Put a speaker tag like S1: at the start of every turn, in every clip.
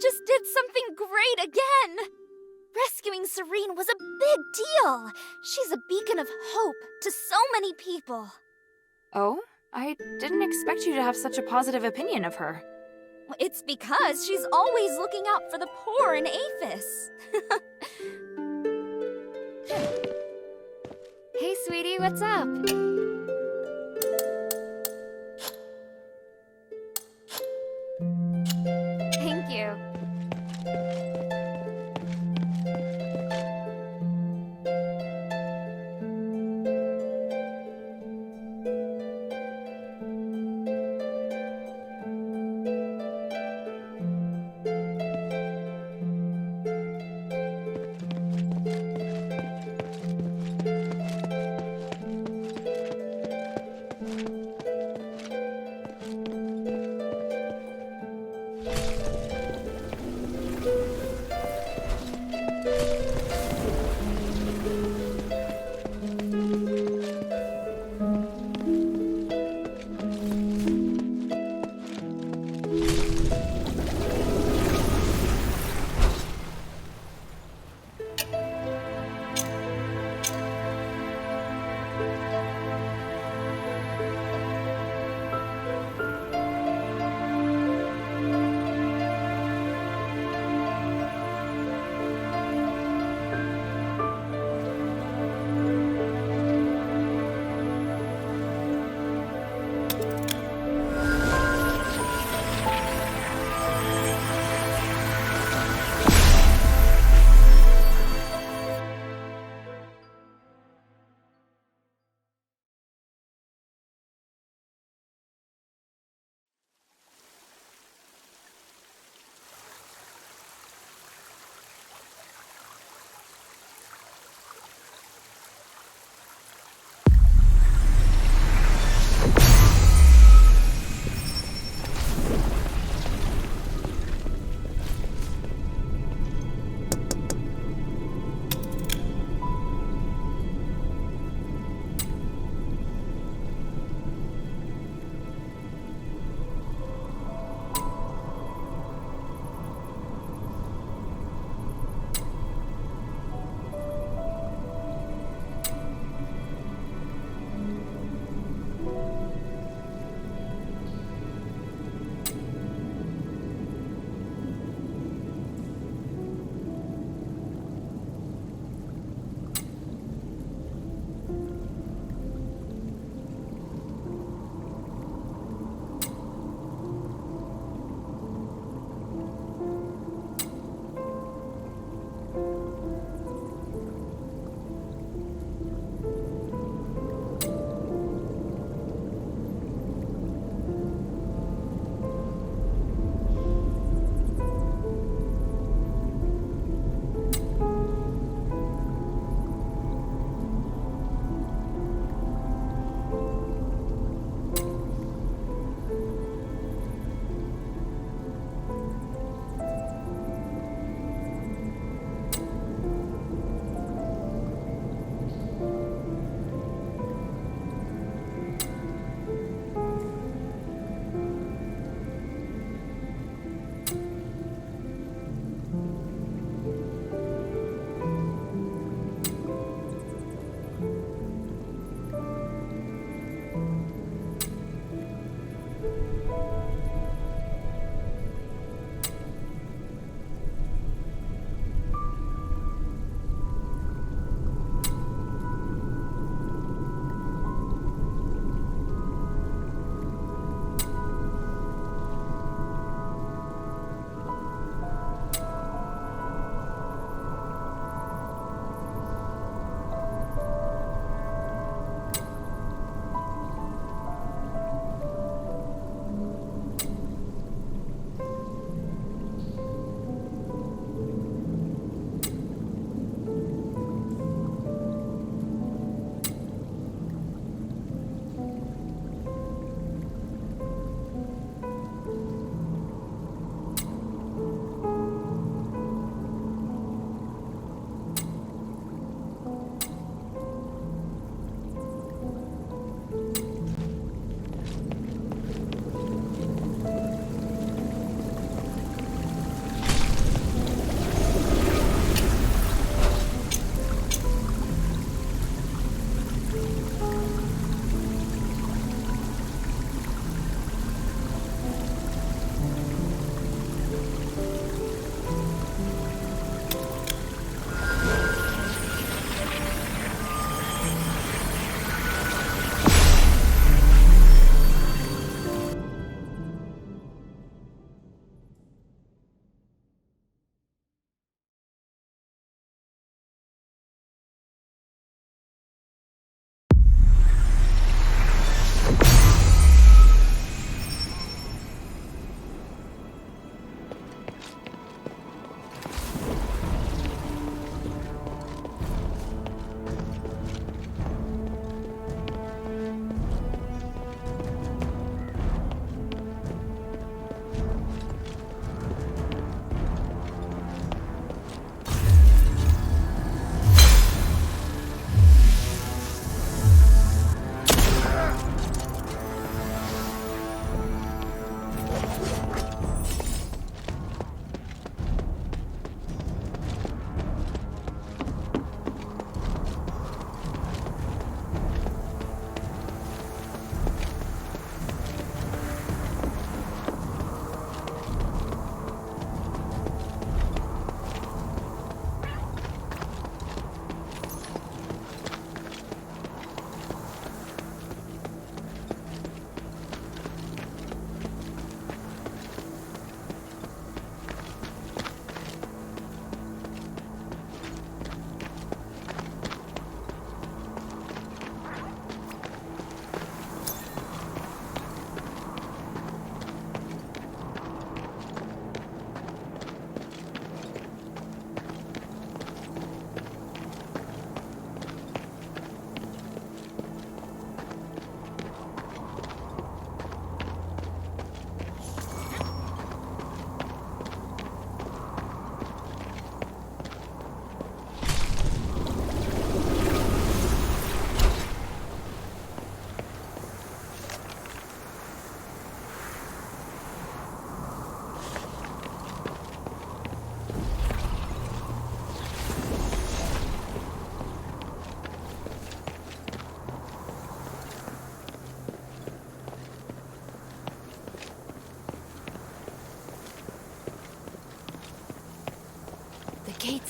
S1: just did something great again! Rescuing Serene was a big deal. She's a beacon of hope to so many people.
S2: Oh? I didn't expect you to have such a positive opinion of her.
S1: It's because she's always looking out for the poor in Afes.
S3: Hey, sweetie, what's up? Thank you.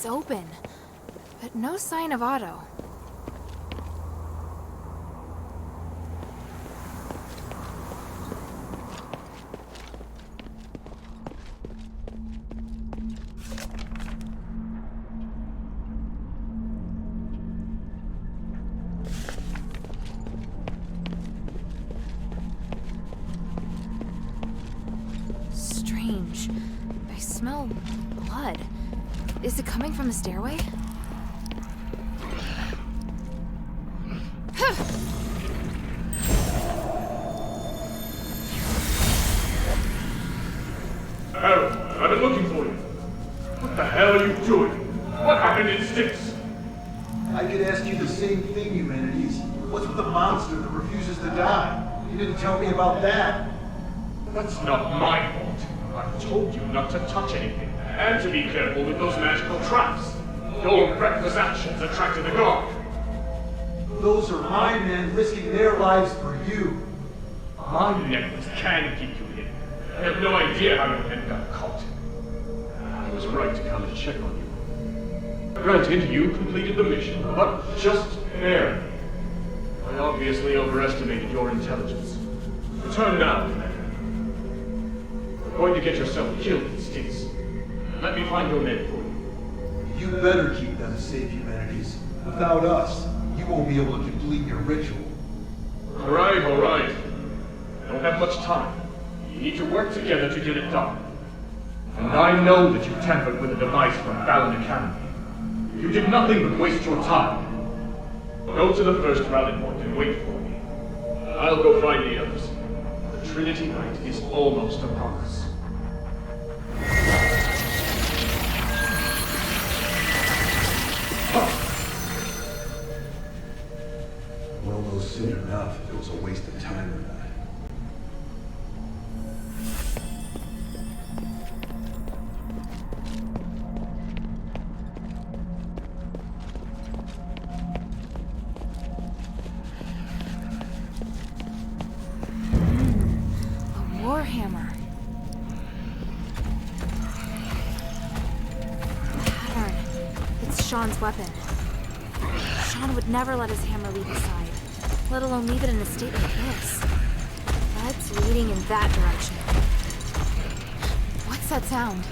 S2: It's open, but no sign of Otto. Strange. I smell blood. Is it coming from the stairway?
S4: Harold, I've been looking for you. What the hell are you doing? What happened in Stix?
S5: I could ask you the same thing, Humanities. What's with the monster that refuses to die? You didn't tell me about that.
S4: That's not my fault. I've told you not to touch anything, and to be careful with those magical traps. Your reckless actions attracted the guard.
S5: Those are my men risking their lives for you.
S4: My necklace can keep you hidden. I have no idea how your men got caught. I was right to come and check on you. Granted, you completed the mission, but just barely. I obviously overestimated your intelligence. Return now, Commander. You're going to get yourself killed in Stix. Let me find your men for you.
S5: You better keep them safe, Humanities. Without us, you won't be able to complete your ritual.
S4: All right. I don't have much time. You need to work together to get it done. And I know that you tampered with a device from Fallon Academy. You did nothing but waste your time. Go to the first rally point and wait for me. I'll go find the others. The Trinity Night is almost upon us.
S5: We'll know soon enough if it was a waste of time or not.
S2: A warhammer. Pattern. It's Sean's weapon. Sean would never let his hammer leave his side, let alone leave it in a state like this. That's leading in that direction. What's that sound?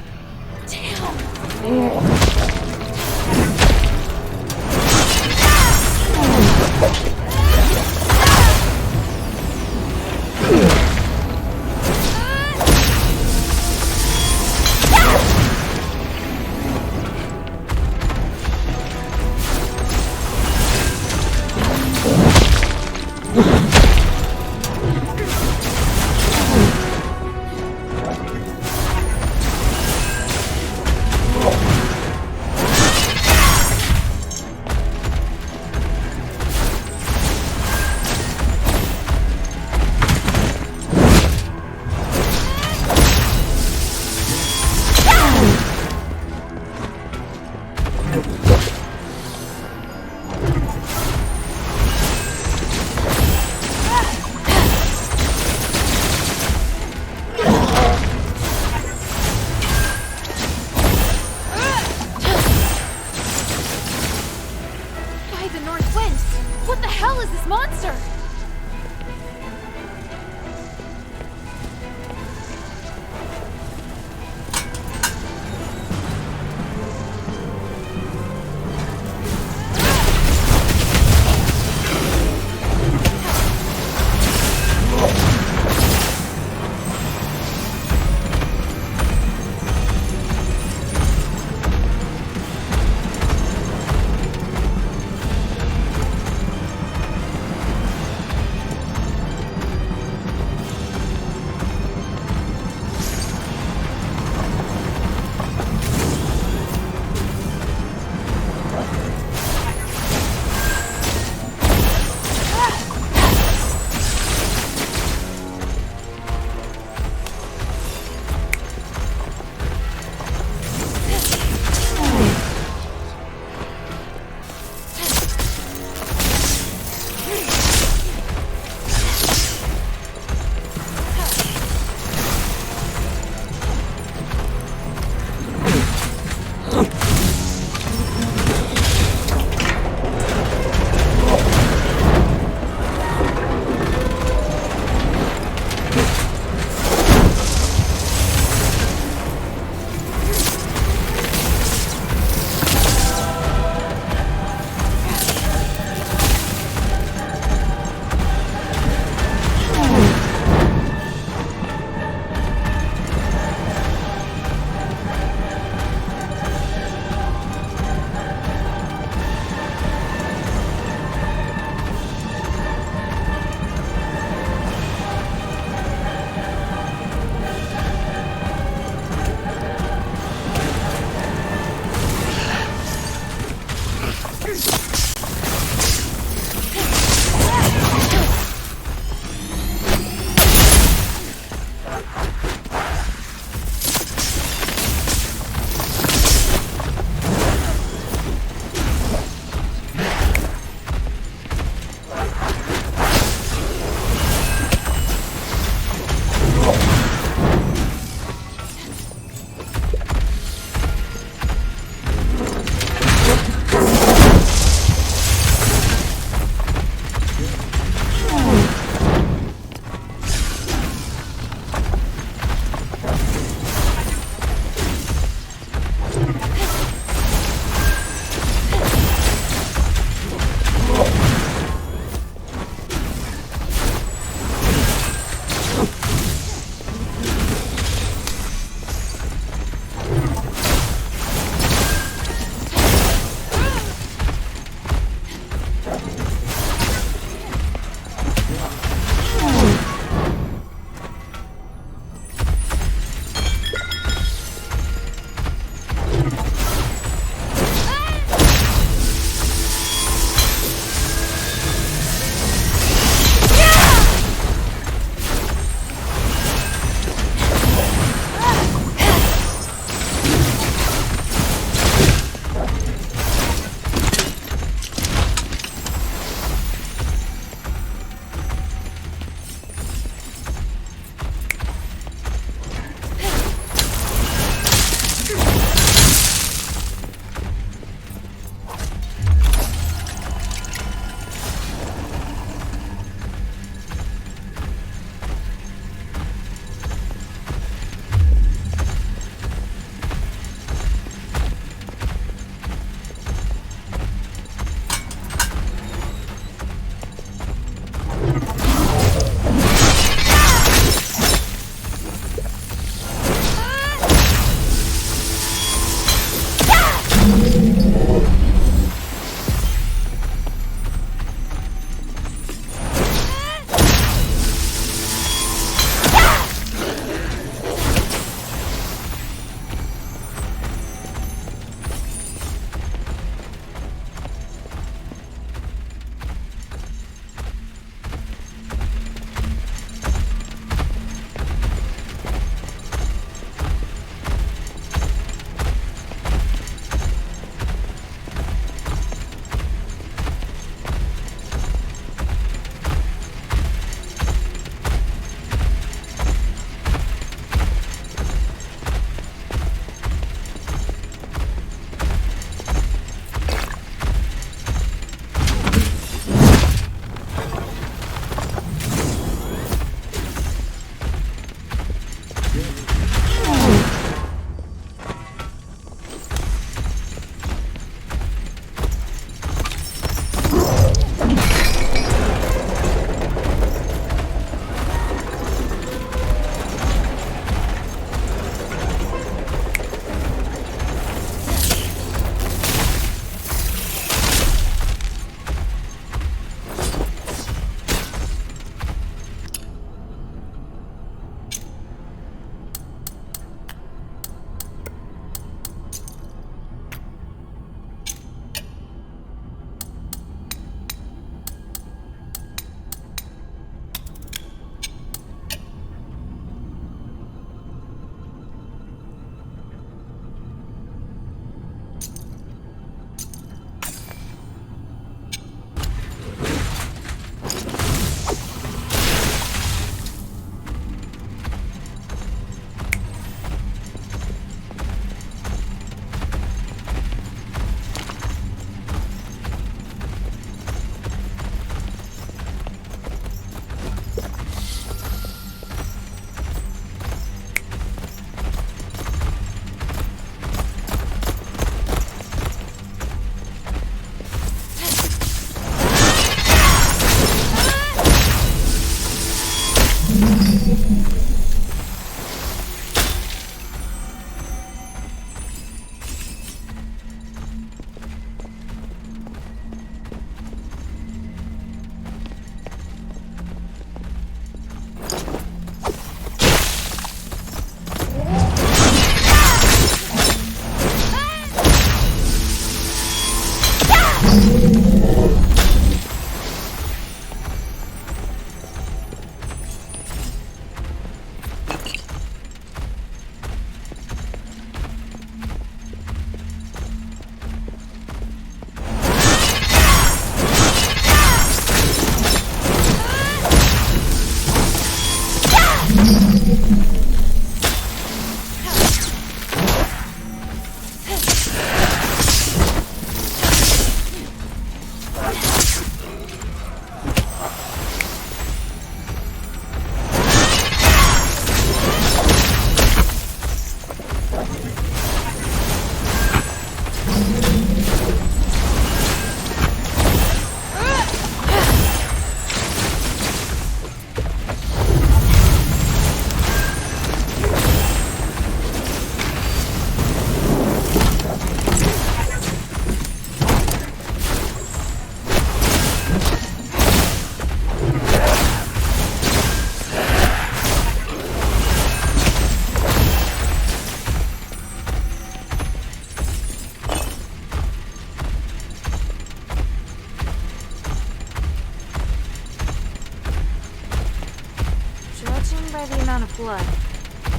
S2: By the amount of blood,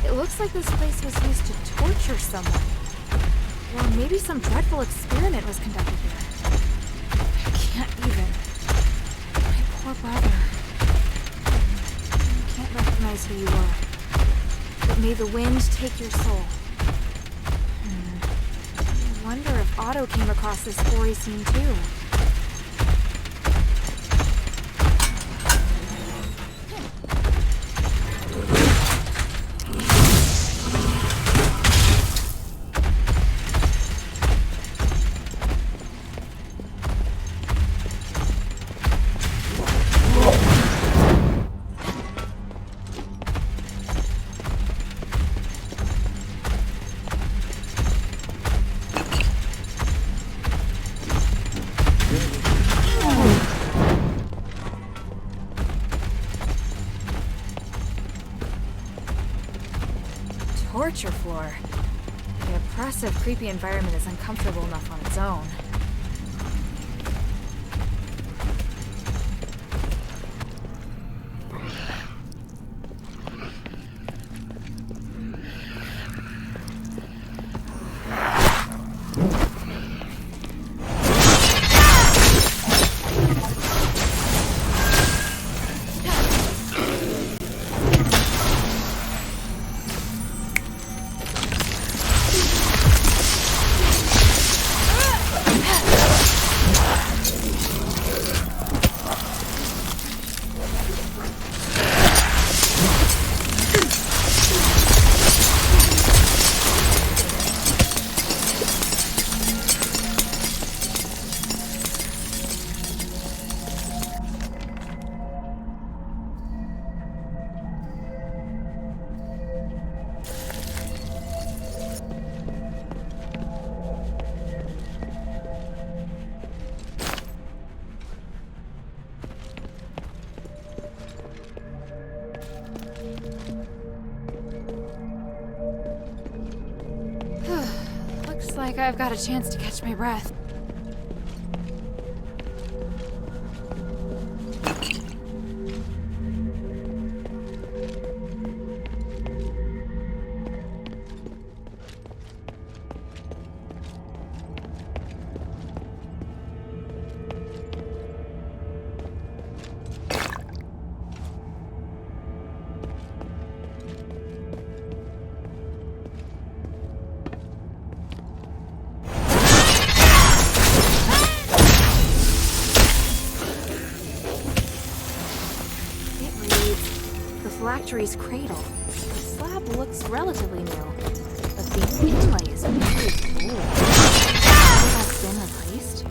S2: it looks like this place was used to torture someone. Or maybe some dreadful experiment was conducted here. I can't even. My poor brother. I can't recognize who you are. But may the wind take your soul. I wonder if Otto came across this gory scene too. Torture floor. The oppressive, creepy environment is uncomfortable enough on its own. Looks like I've got a chance to catch my breath. Phylactery's cradle. The slab looks relatively new, but the inlay is very old. It has been replaced.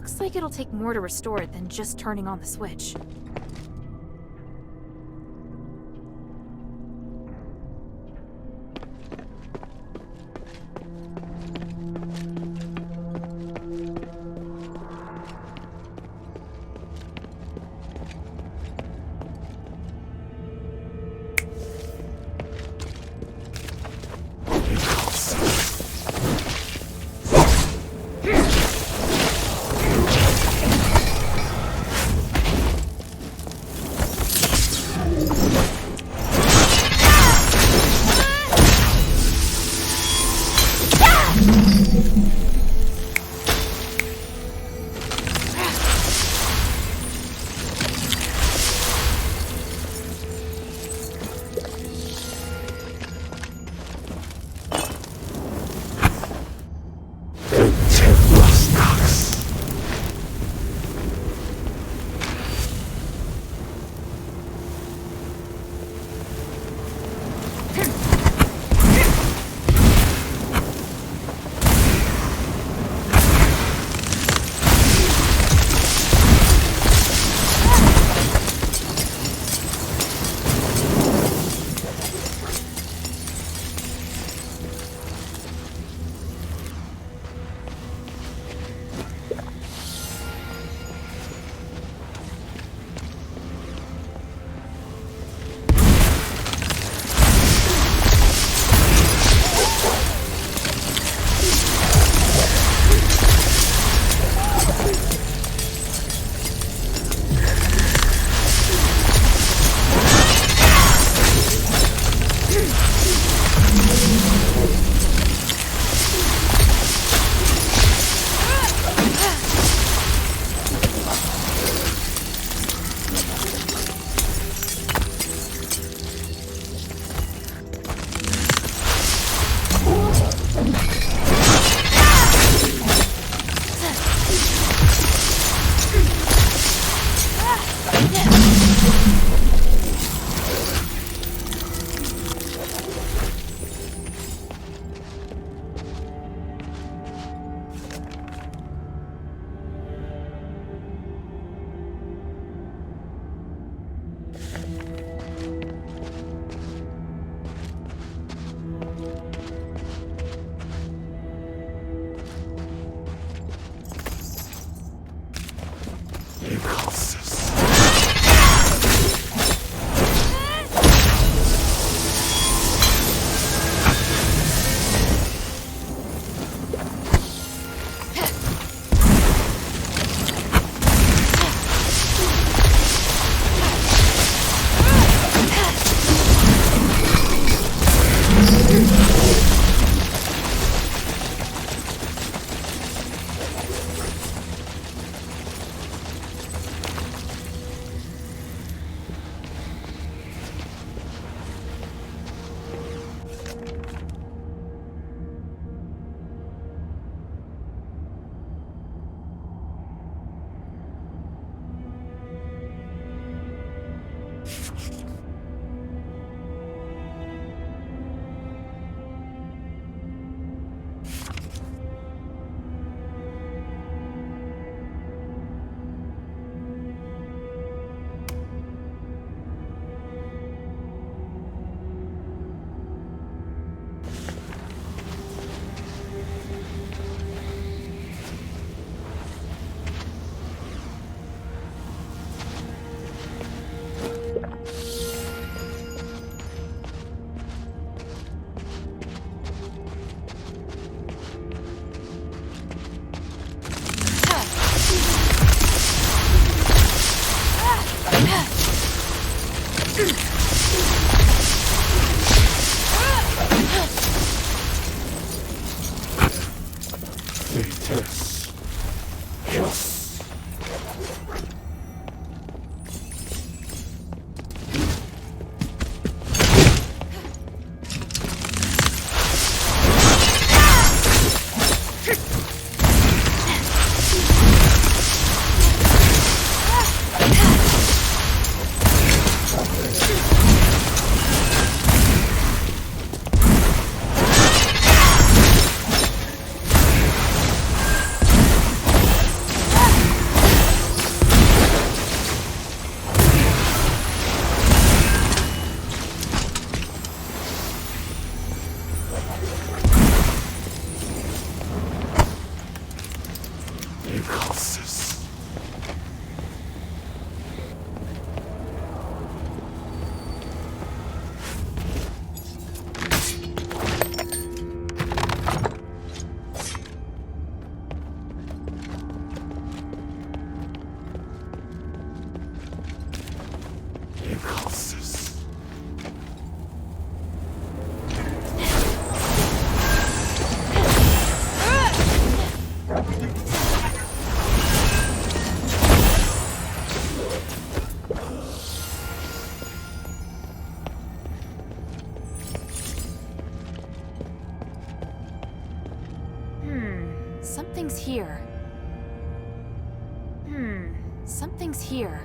S2: Looks like it'll take more to restore it than just turning on the switch. Something's here. Something's here.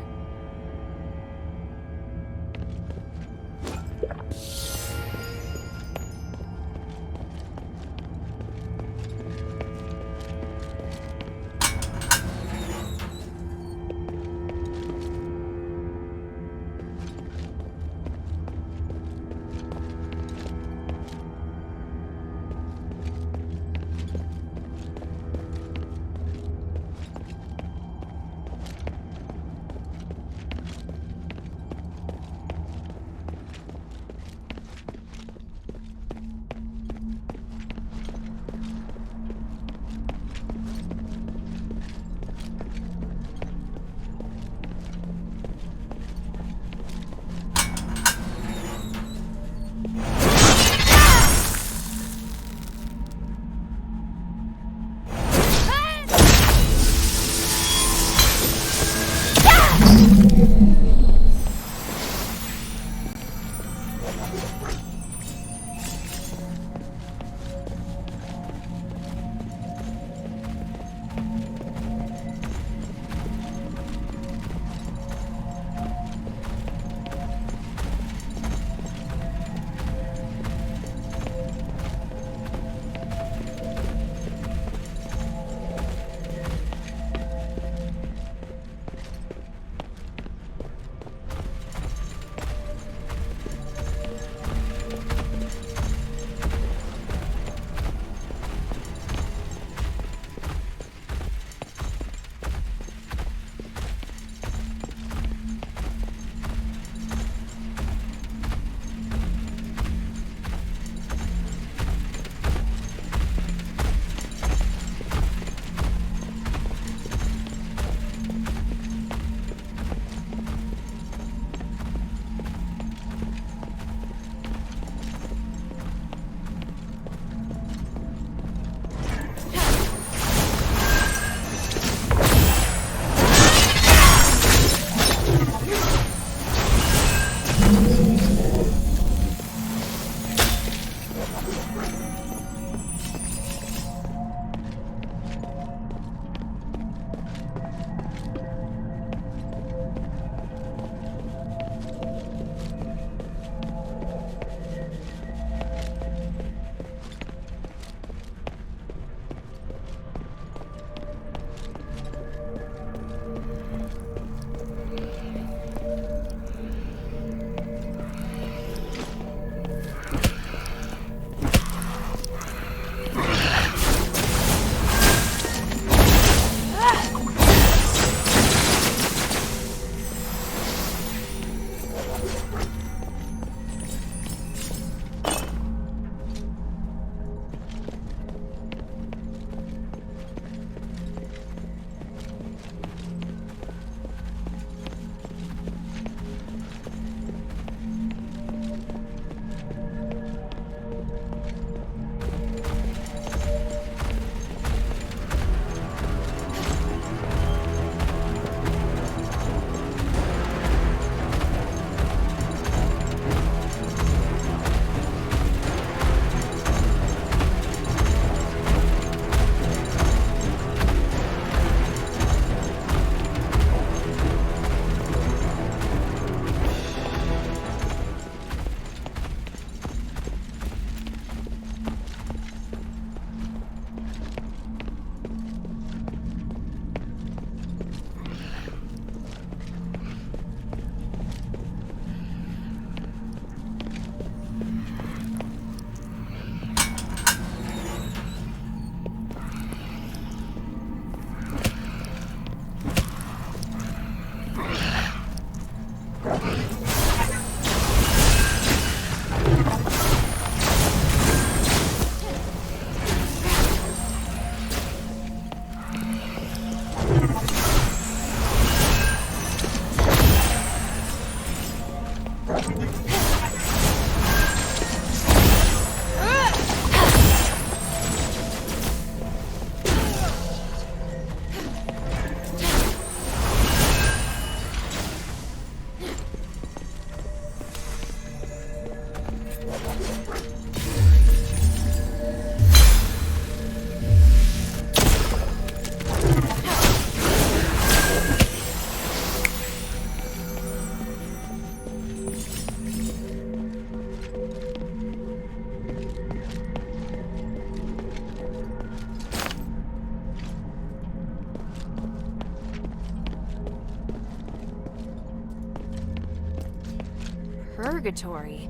S2: purgatory.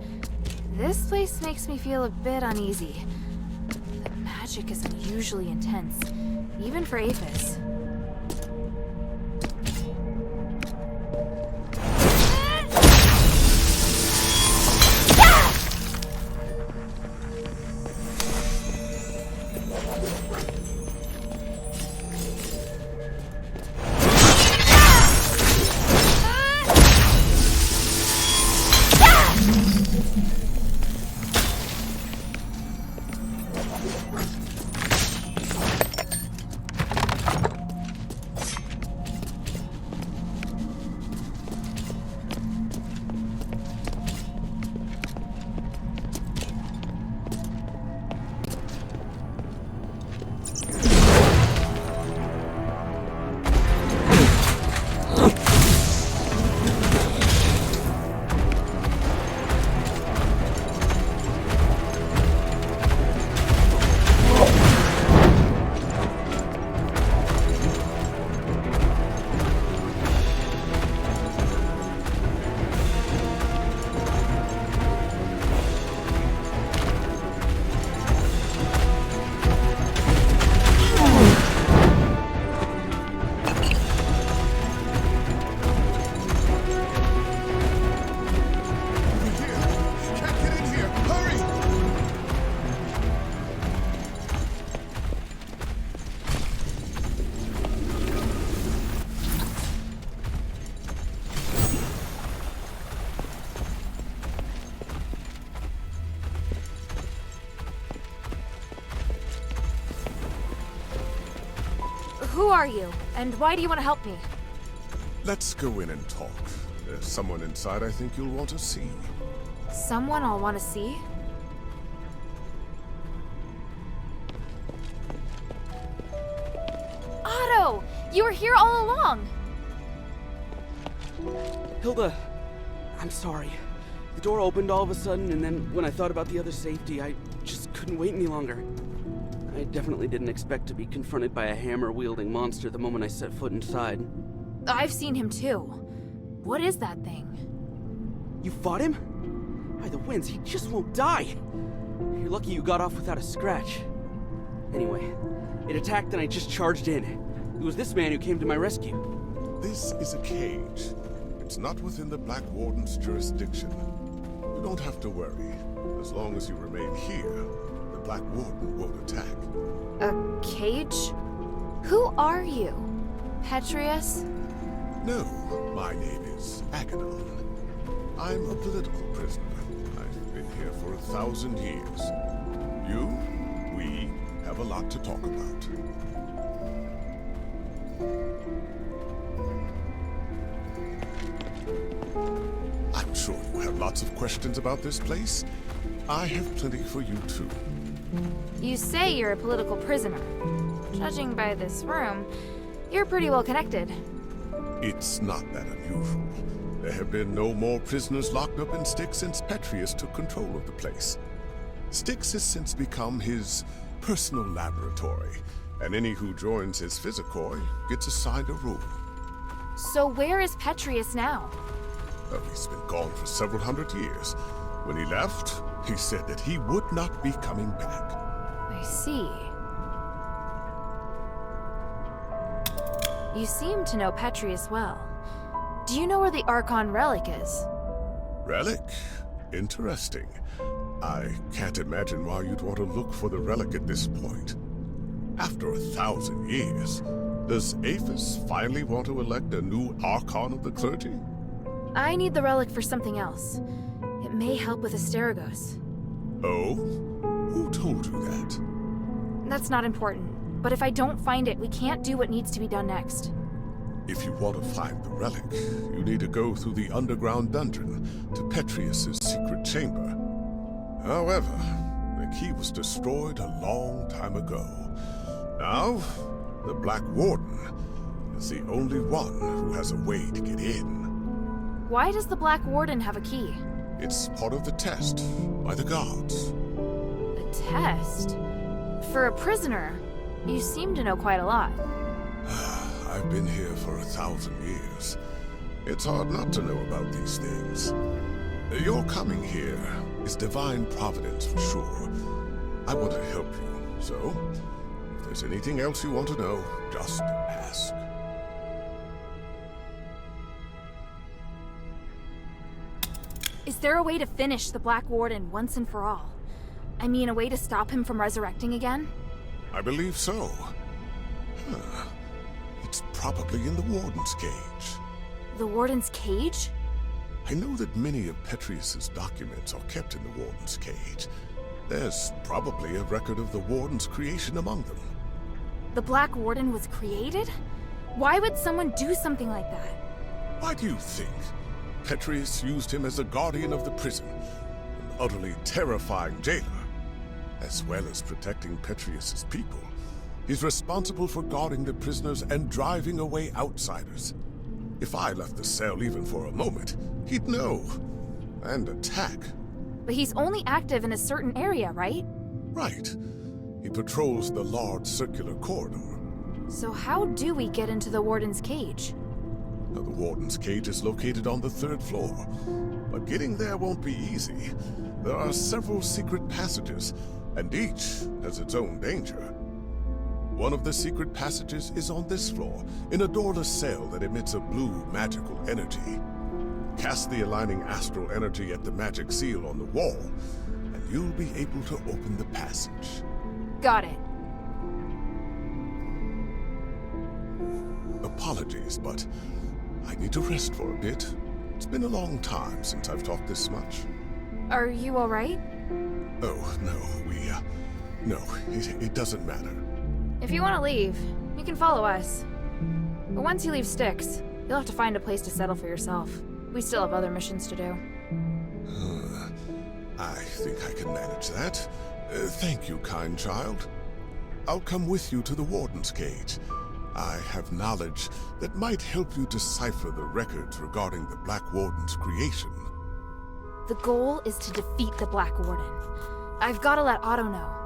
S2: This place makes me feel a bit uneasy. The magic is unusually intense, even for Afes. Who are you? And why do you want to help me?
S6: Let's go in and talk. There's someone inside I think you'll want to see.
S2: Someone I'll want to see? Otto! You were here all along!
S7: Hilda, I'm sorry. The door opened all of a sudden, and then when I thought about the other safety, I just couldn't wait any longer. I definitely didn't expect to be confronted by a hammer-wielding monster the moment I set foot inside.
S2: I've seen him too. What is that thing?
S7: You fought him? By the winds, he just won't die! You're lucky you got off without a scratch. Anyway, it attacked and I just charged in. It was this man who came to my rescue.
S6: This is a cage. It's not within the Black Warden's jurisdiction. You don't have to worry. As long as you remain here, the Black Warden won't attack.
S2: A cage? Who are you? Petrius?
S6: No, my name is Agaddon. I'm a political prisoner. I've been here for 1,000 years. We have a lot to talk about. I'm sure you have lots of questions about this place. I have plenty for you too.
S2: You say you're a political prisoner. Judging by this room, you're pretty well connected.
S6: It's not that unusual. There have been no more prisoners locked up in Stix since Petrius took control of the place. Stix has since become his personal laboratory, and any who joins his Physicoi gets assigned a room.
S2: So where is Petrius now?
S6: Well, he's been gone for several hundred years. When he left, he said that he would not be coming back.
S2: I see. You seem to know Petrius well. Do you know where the Archon relic is?
S6: Relic? Interesting. I can't imagine why you'd want to look for the relic at this point. After 1,000 years, does Afes finally want to elect a new Archon of the clergy?
S2: I need the relic for something else. It may help with Asterigos.
S6: Oh? Who told you that?
S2: That's not important, but if I don't find it, we can't do what needs to be done next.
S6: If you want to find the relic, you need to go through the underground dungeon to Petrius's secret chamber. However, the key was destroyed a long time ago. Now, the Black Warden is the only one who has a way to get in.
S2: Why does the Black Warden have a key?
S6: It's part of the test by the gods.
S2: A test? For a prisoner, you seem to know quite a lot.
S6: I've been here for 1,000 years. It's hard not to know about these things. Your coming here is divine providence for sure. I want to help you, so if there's anything else you want to know, just ask.
S2: Is there a way to finish the Black Warden once and for all? I mean, a way to stop him from resurrecting again?
S6: I believe so. It's probably in the Warden's cage.
S2: The Warden's cage?
S6: I know that many of Petrius's documents are kept in the Warden's cage. There's probably a record of the Warden's creation among them.
S2: The Black Warden was created? Why would someone do something like that?
S6: Why do you think? Petrius used him as a guardian of the prison, an utterly terrifying jailer. As well as protecting Petrius's people, he's responsible for guarding the prisoners and driving away outsiders. If I left the cell even for a moment, he'd know. And attack.
S2: But he's only active in a certain area, right?
S6: Right. He patrols the large circular corridor.
S2: So how do we get into the Warden's cage?
S6: Now, the Warden's cage is located on the 3rd floor. But getting there won't be easy. There are several secret passages, and each has its own danger. One of the secret passages is on this floor, in a doorless cell that emits a blue magical energy. Cast the aligning astral energy at the magic seal on the wall, and you'll be able to open the passage.
S2: Got it.
S6: Apologies, but I need to rest for a bit. It's been a long time since I've talked this much.
S2: Are you alright?
S6: Oh, no, no, it doesn't matter.
S2: If you want to leave, you can follow us. But once you leave Stix, you'll have to find a place to settle for yourself. We still have other missions to do.
S6: I think I can manage that. Thank you, kind child. I'll come with you to the Warden's cage. I have knowledge that might help you decipher the records regarding the Black Warden's creation.
S2: The goal is to defeat the Black Warden. I've got to let Otto know.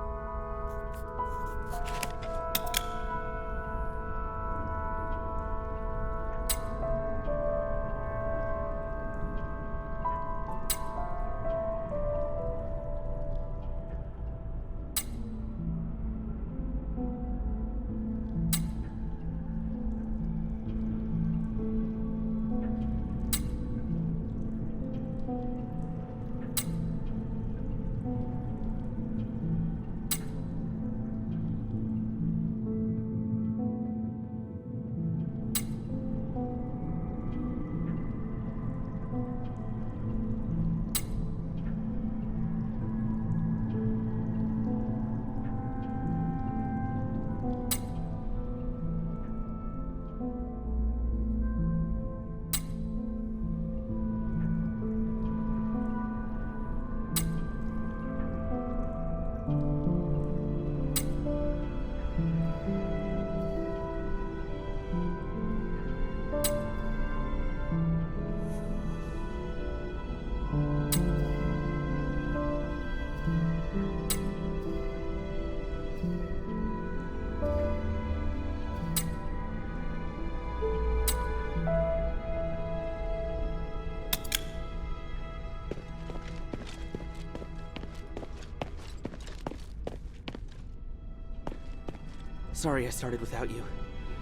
S7: Sorry I started without you.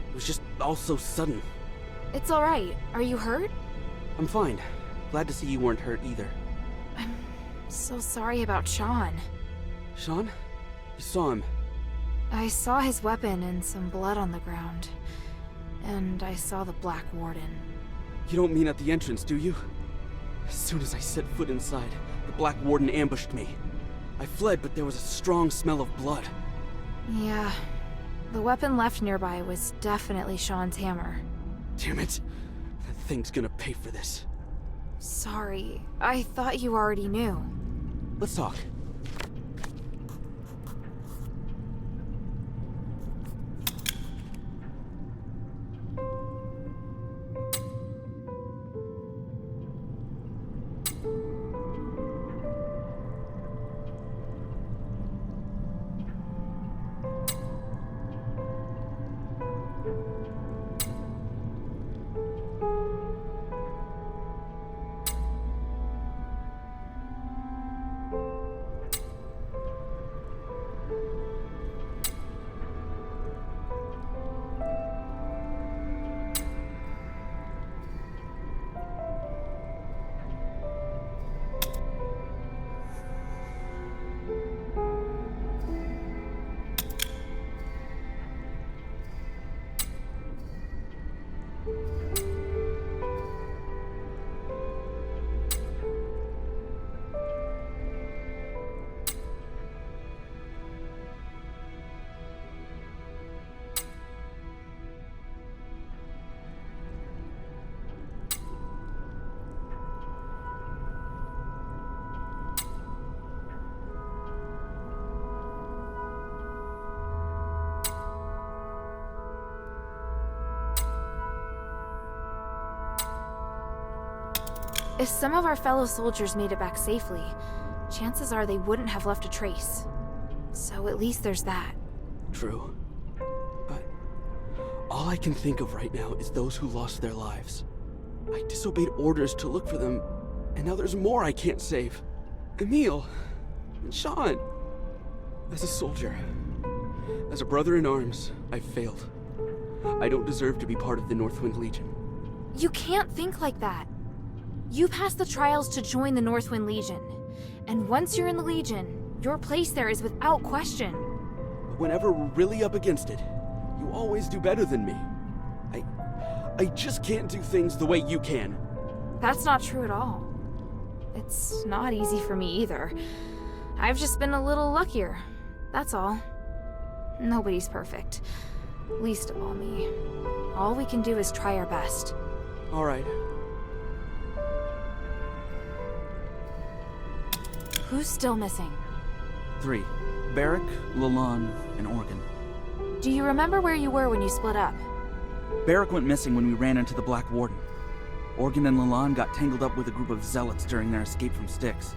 S7: It was just all so sudden.
S2: It's alright. Are you hurt?
S7: I'm fine. Glad to see you weren't hurt either.
S2: I'm so sorry about Sean.
S7: Sean? You saw him.
S2: I saw his weapon and some blood on the ground. And I saw the Black Warden.
S7: You don't mean at the entrance, do you? As soon as I set foot inside, the Black Warden ambushed me. I fled, but there was a strong smell of blood.
S2: Yeah. The weapon left nearby was definitely Sean's hammer.
S7: Damn it. That thing's gonna pay for this.
S2: Sorry. I thought you already knew.
S7: Let's talk.
S2: If some of our fellow soldiers made it back safely, chances are they wouldn't have left a trace. So at least there's that.
S7: True. But all I can think of right now is those who lost their lives. I disobeyed orders to look for them, and now there's more I can't save. Emil, and Sean. As a soldier, as a brother in arms, I've failed. I don't deserve to be part of the Northwind Legion.
S2: You can't think like that. You passed the trials to join the Northwind Legion. And once you're in the Legion, your place there is without question.
S7: But whenever we're really up against it, you always do better than me. I just can't do things the way you can.
S2: That's not true at all. It's not easy for me either. I've just been a little luckier. That's all. Nobody's perfect. Least of all me. All we can do is try our best.
S7: All right.
S2: Who's still missing?
S8: 3. Barrack, Lalonde, and Organ.
S2: Do you remember where you were when you split up?
S8: Barrack went missing when we ran into the Black Warden. Organ and Lalonde got tangled up with a group of zealots during their escape from Stix.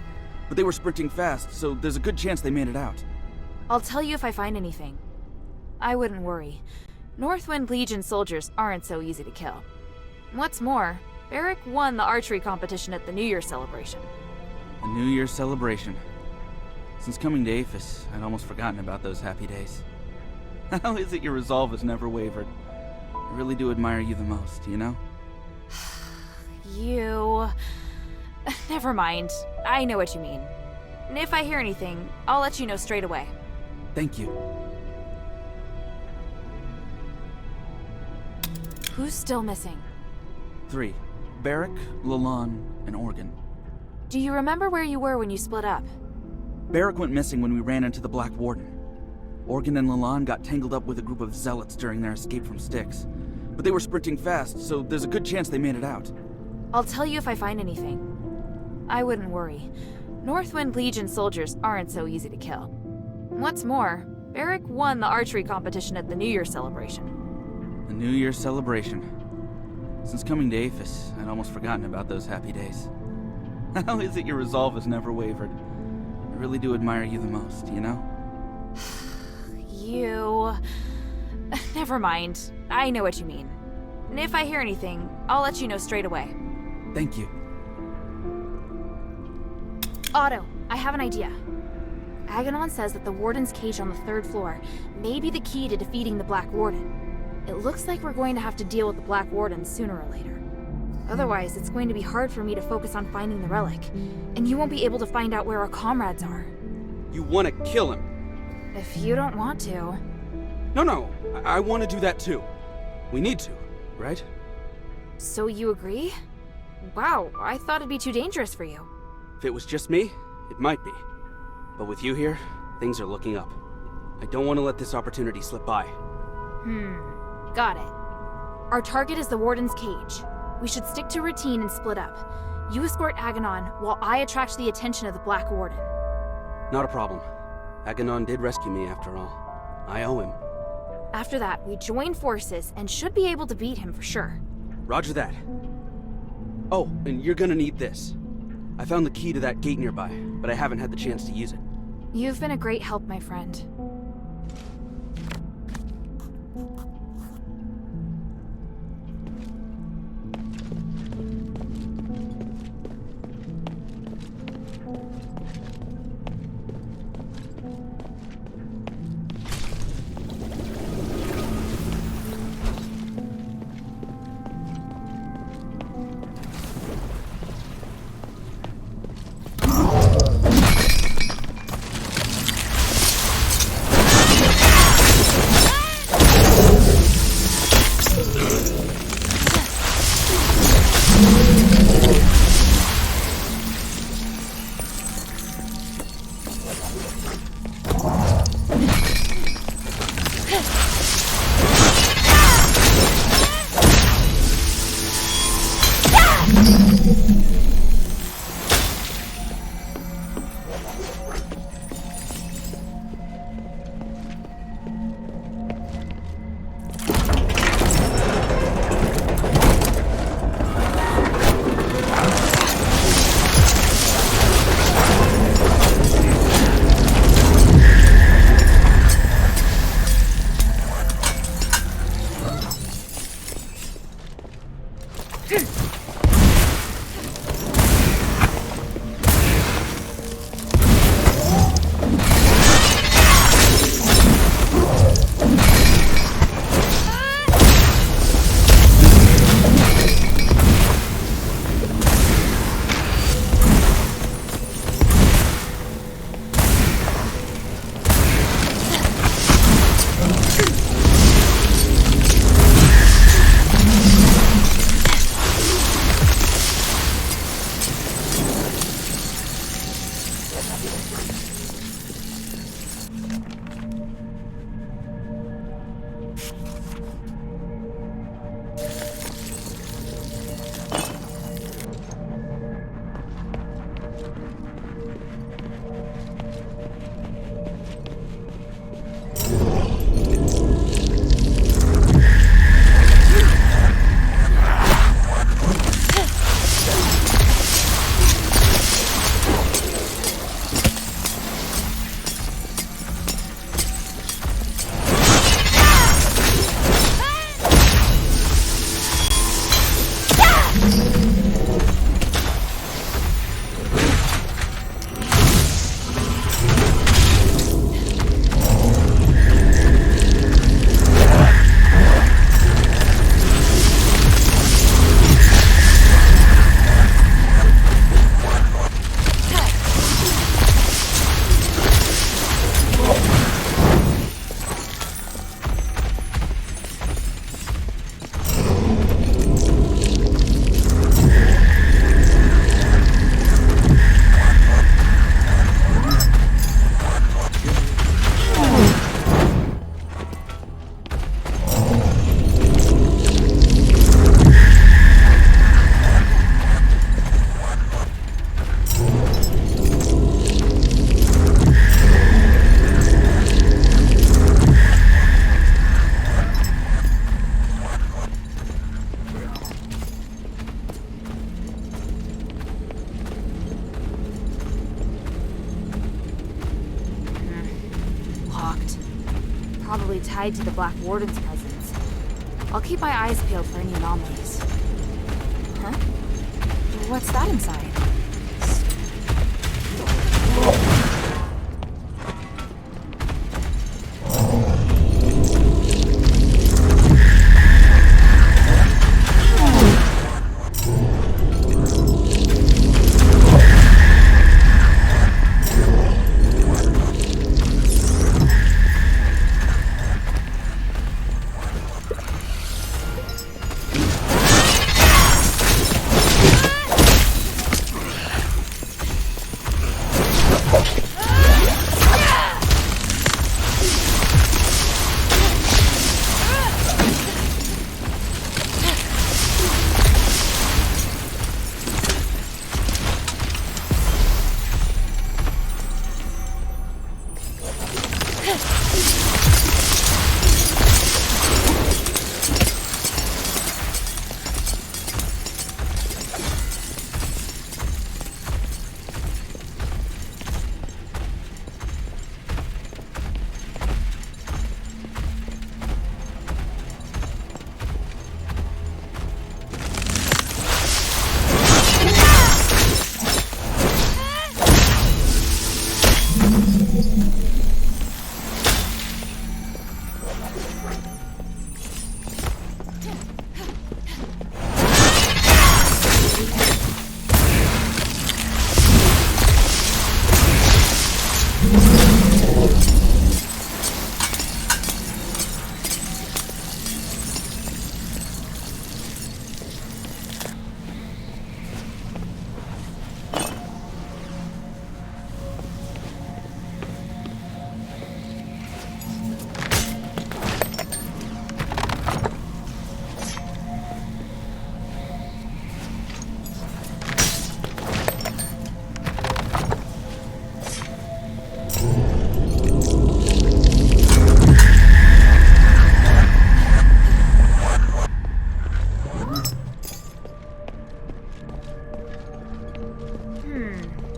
S8: But they were sprinting fast, so there's a good chance they made it out.
S2: I'll tell you if I find anything. I wouldn't worry. Northwind Legion soldiers aren't so easy to kill. What's more, Barrack won the archery competition at the New Year celebration.
S8: A New Year's celebration. Since coming to Afes, I'd almost forgotten about those happy days. How is it your resolve has never wavered? I really do admire you the most, you know?
S2: You... Never mind. I know what you mean. If I hear anything, I'll let you know straight away.
S8: Thank you.
S2: Who's still missing?
S8: 3. Barrack, Lalonde, and Organ.
S2: Do you remember where you were when you split up?
S8: Barrack went missing when we ran into the Black Warden. Organ and Lalonde got tangled up with a group of zealots during their escape from Stix. But they were sprinting fast, so there's a good chance they made it out.
S2: I'll tell you if I find anything. I wouldn't worry. Northwind Legion soldiers aren't so easy to kill. What's more, Barrack won the archery competition at the New Year celebration.
S8: A New Year's celebration. Since coming to Afes, I'd almost forgotten about those happy days. How is it your resolve has never wavered? I really do admire you the most, you know?
S2: You... Never mind. I know what you mean. If I hear anything, I'll let you know straight away.
S8: Thank you.
S2: Otto, I have an idea. Aganon says that the Warden's cage on the 3rd floor may be the key to defeating the Black Warden. It looks like we're going to have to deal with the Black Warden sooner or later. Otherwise, it's going to be hard for me to focus on finding the relic, and you won't be able to find out where our comrades are.
S7: You want to kill him?
S2: If you don't want to...
S7: No, I want to do that too. We need to, right?
S2: So you agree? Wow, I thought it'd be too dangerous for you.
S7: If it was just me, it might be. But with you here, things are looking up. I don't want to let this opportunity slip by.
S2: Got it. Our target is the Warden's cage. We should stick to routine and split up. You escort Aganon, while I attract the attention of the Black Warden.
S7: Not a problem. Aganon did rescue me after all. I owe him.
S2: After that, we join forces and should be able to beat him for sure.
S7: Roger that. Oh, and you're gonna need this. I found the key to that gate nearby, but I haven't had the chance to use it.
S2: You've been a great help, my friend. Probably tied to the Black Warden's presence. I'll keep my eyes peeled for any anomalies. Huh? What's that inside?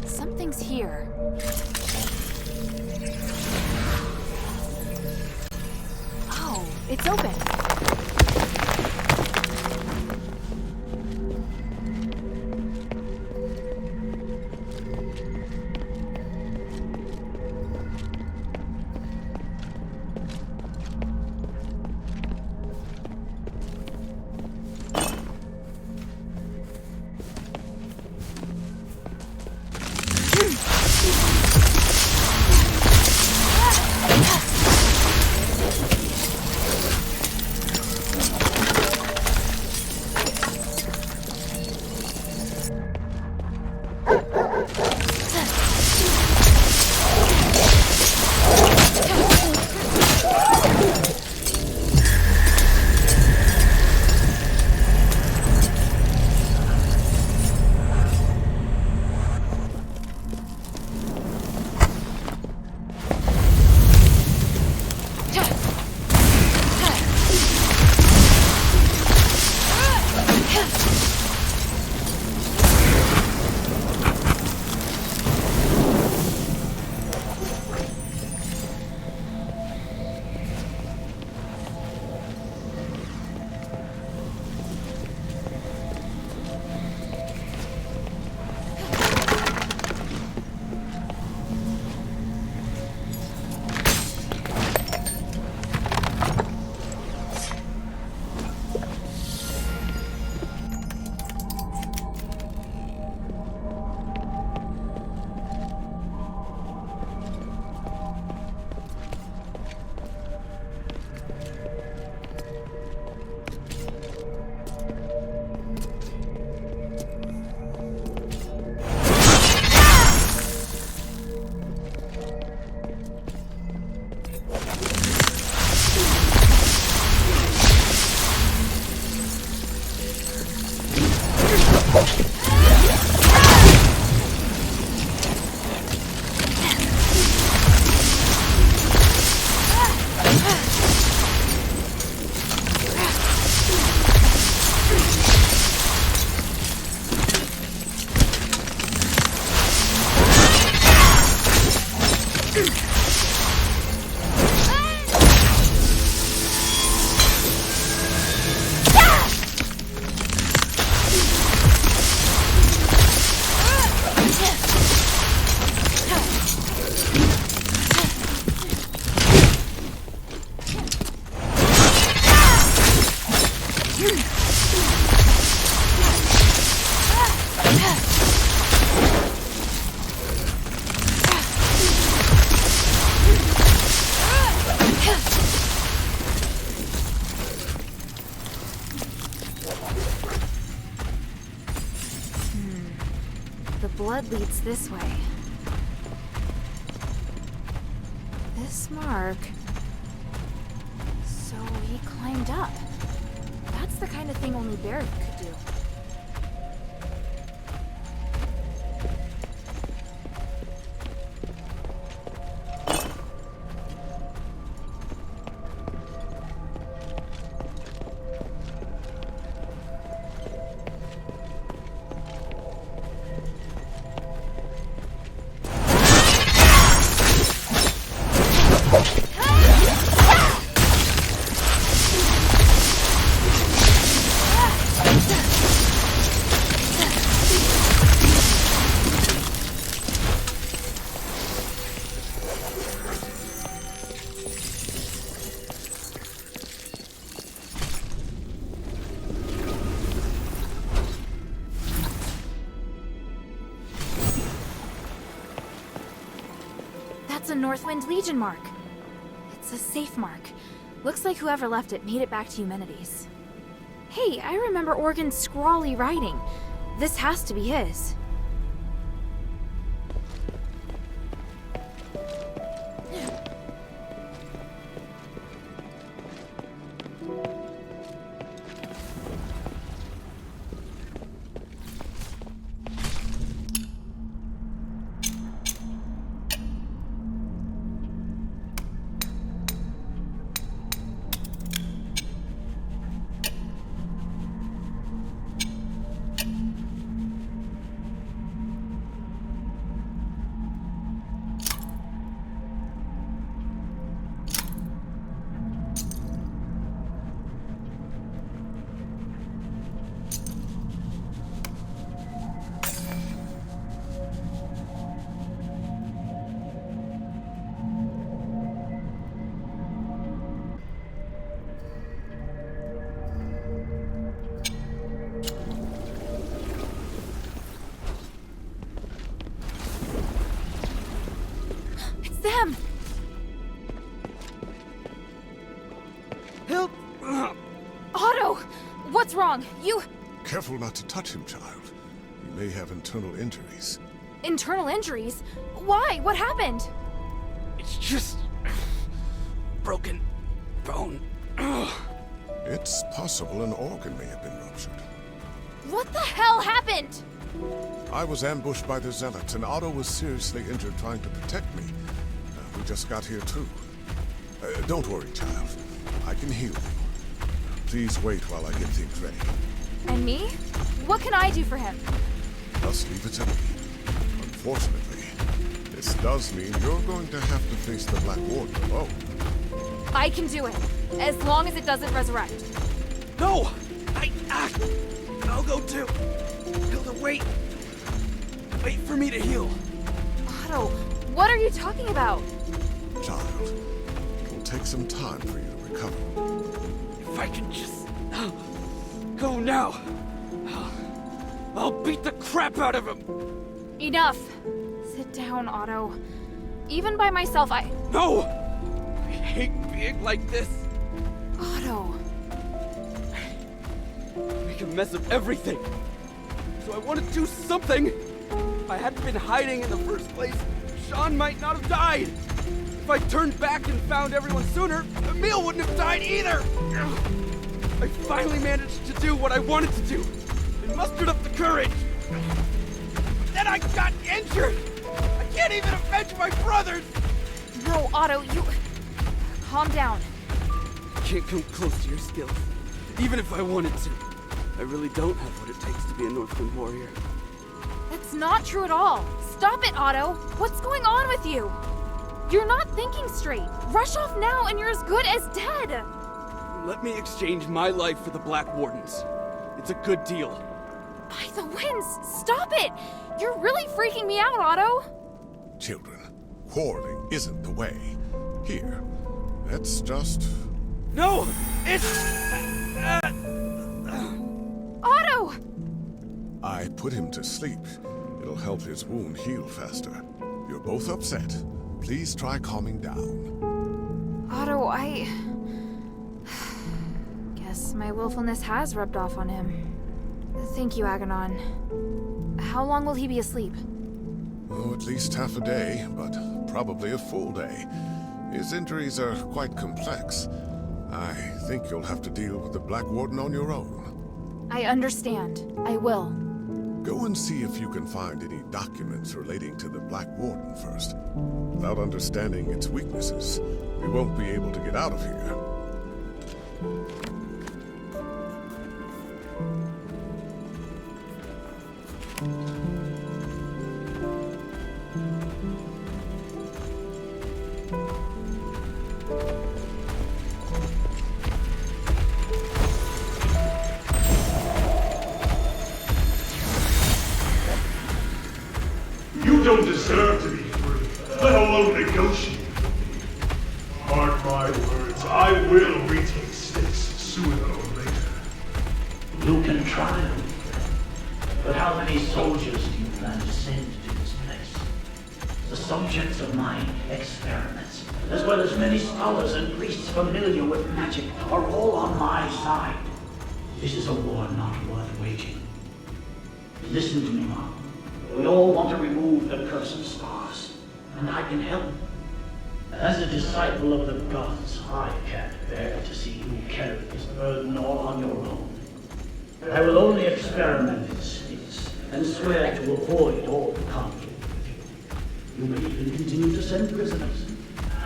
S2: Something's here. Oh, it's open. blood leads this way. This mark... So he climbed up. That's the kind of thing only Barry could do. It's a Northwind Legion mark. It's a safe mark. Looks like whoever left it made it back to Eumenides. Hey, I remember Organ's scrawly writing. This has to be his. Them!
S7: Help!
S2: Otto! What's wrong? You...
S6: Careful not to touch him, child. He may have internal injuries.
S2: Internal injuries? Why? What happened?
S7: It's just... broken bone.
S6: It's possible an organ may have been ruptured.
S2: What the hell happened?
S6: I was ambushed by the Zealots, and Otto was seriously injured trying to protect me. We just got here, too. Don't worry, child. I can heal you. Please wait while I get things ready.
S2: And me? What can I do for him?
S6: Just leave it to me. Unfortunately, this does mean you're going to have to face the Black Warden alone.
S2: I can do it, as long as it doesn't resurrect.
S7: No! I'll go too. Hilda, wait. Wait for me to heal.
S2: Otto, what are you talking about?
S6: Child, it will take some time for you to recover.
S7: If I can just go now, I'll beat the crap out of him.
S2: Enough. Sit down, Otto. Even by myself,
S7: No! I hate being like this.
S2: Otto.
S7: Make a mess of everything. So I want to do something. If I hadn't been hiding in the first place, Sean might not have died. If I turned back and found everyone sooner, Emil wouldn't have died either. I finally managed to do what I wanted to do and mustered up the courage. But then I got injured. I can't even avenge my brothers.
S2: No, Otto, you... Calm down.
S7: I can't come close to your skills, even if I wanted to. I really don't have what it takes to be a Northwind warrior.
S2: That's not true at all. Stop it, Otto. What's going on with you? You're not thinking straight. Rush off now and you're as good as dead.
S7: Let me exchange my life for the Black Warden's. It's a good deal.
S2: By the winds, stop it! You're really freaking me out, Otto.
S6: Children, quarreling isn't the way. Here, let's just...
S7: No! It's...
S2: Otto!
S6: I put him to sleep. It'll help his wound heal faster. You're both upset. Please try calming down.
S2: Otto, I... Guess my willfulness has rubbed off on him. Thank you, Aganon. How long will he be asleep?
S6: Oh, at least half a day, but probably a full day. His injuries are quite complex. I think you'll have to deal with the Black Warden on your own.
S2: I understand. I will.
S6: Go and see if you can find any documents relating to the Black Warden first. Without understanding its weaknesses, we won't be able to get out of here.
S4: You don't deserve to be free, let alone negotiate. Mark my words, I will retake Stix sooner or later.
S9: You can try, but how many soldiers do you plan to send to this place? The subjects of my experiments, as well as many scholars and priests familiar with magic, are all on my side. This is a war not worth waging. Listen to me, Mom. We all want to remove the curse of stars, and I can help. As a disciple of the gods, I can't bear to see you carry this burden all on your own. I will only experiment in Styx, and swear to avoid all conflict with you. You may even continue to send prisoners.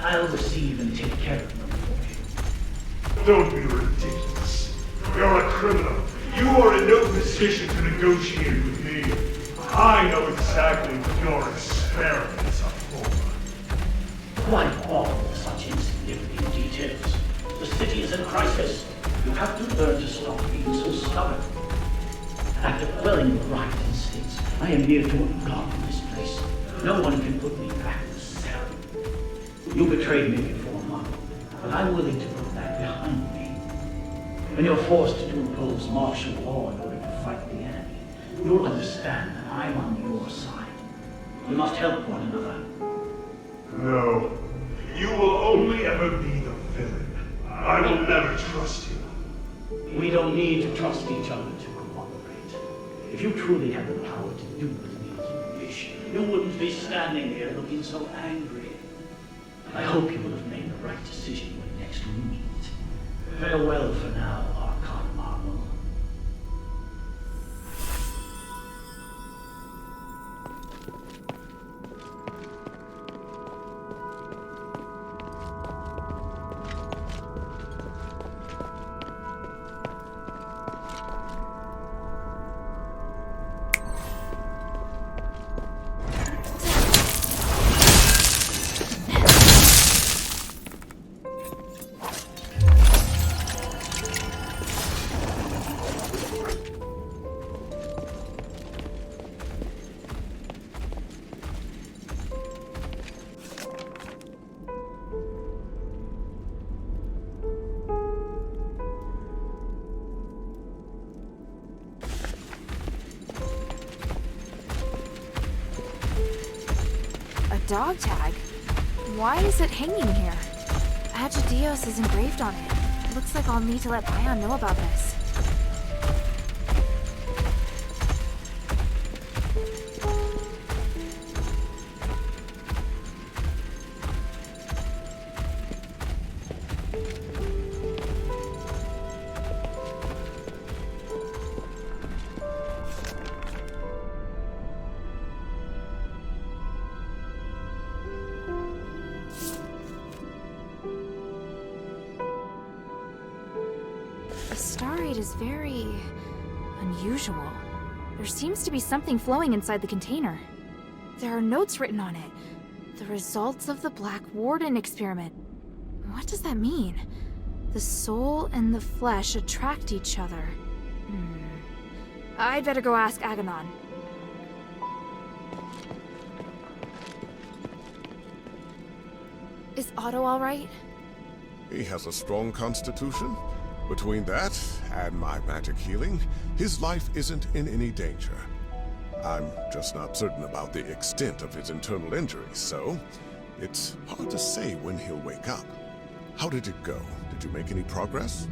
S9: I'll receive and take care of them for you.
S4: Don't be ridiculous. You're a criminal. You are in no position to negotiate with me. I know exactly what your experiments are for.
S9: Quite all such insignificant details. The city is in crisis. You have to learn to stop being so stubborn. After quelling the riot in Styx, I am near to have gone from this place. No one can put me back in the cell. You betrayed me before, Mom, but I'm willing to put that behind me. When you're forced to impose martial law in order to fight the enemy, you'll understand that I'm on your side. We must help one another.
S4: No. You will only ever be the villain. I will never trust you.
S9: We don't need to trust each other to cooperate. If you truly had the power to do with me as you wish, you wouldn't be standing here looking so angry. I hope you will have made the right decision when next we meet. Farewell for now, Archon Marvel.
S2: Dog tag? Why is it hanging here? Agidios is engraved on it. Looks like I'll need to let Bion know about this. The starite is very unusual. There seems to be something flowing inside the container. There are notes written on it. The results of the Black Warden experiment. What does that mean? The soul and the flesh attract each other. I'd better go ask Aganon. Is Otto all right?
S6: He has a strong constitution. Between that and my magic healing, his life isn't in any danger. I'm just not certain about the extent of his internal injuries, so it's hard to say when he'll wake up. How did it go? Did you make any progress?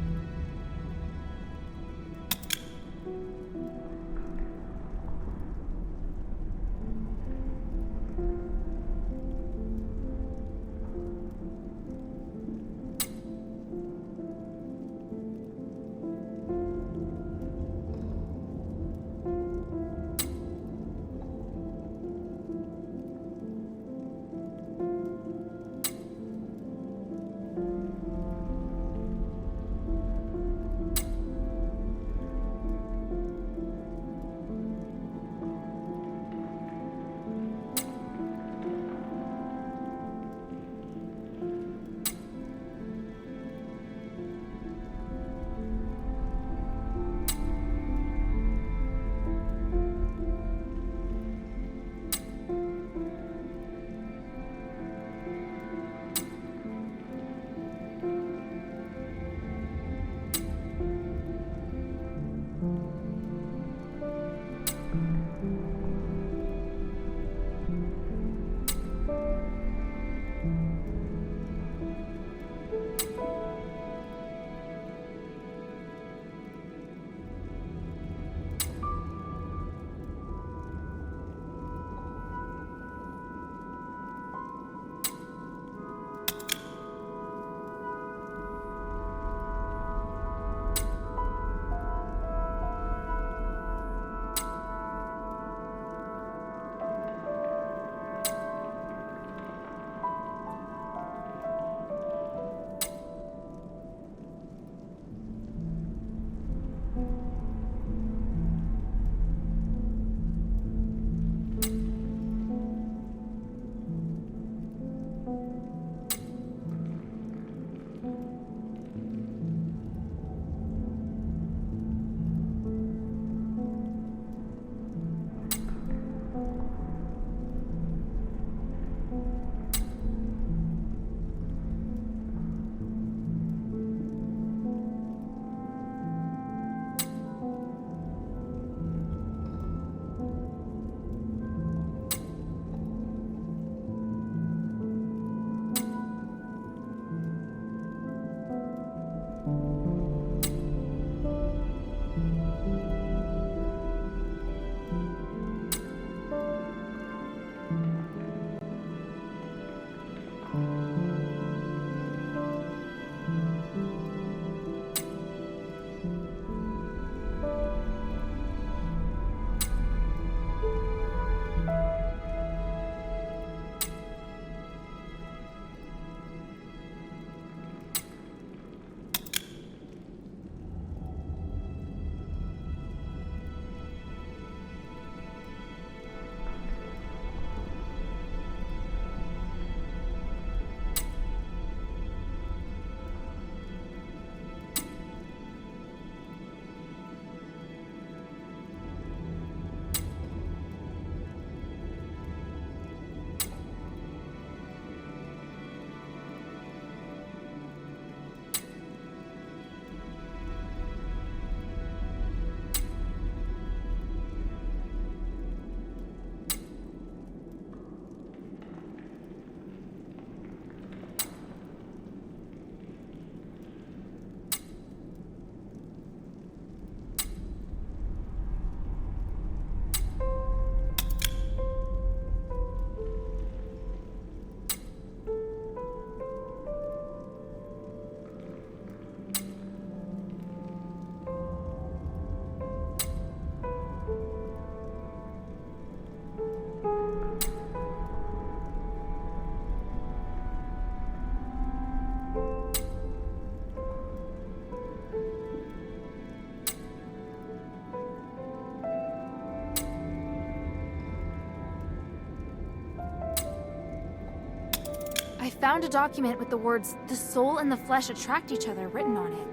S2: found a document with the words, "The soul and the flesh attract each other," written on it.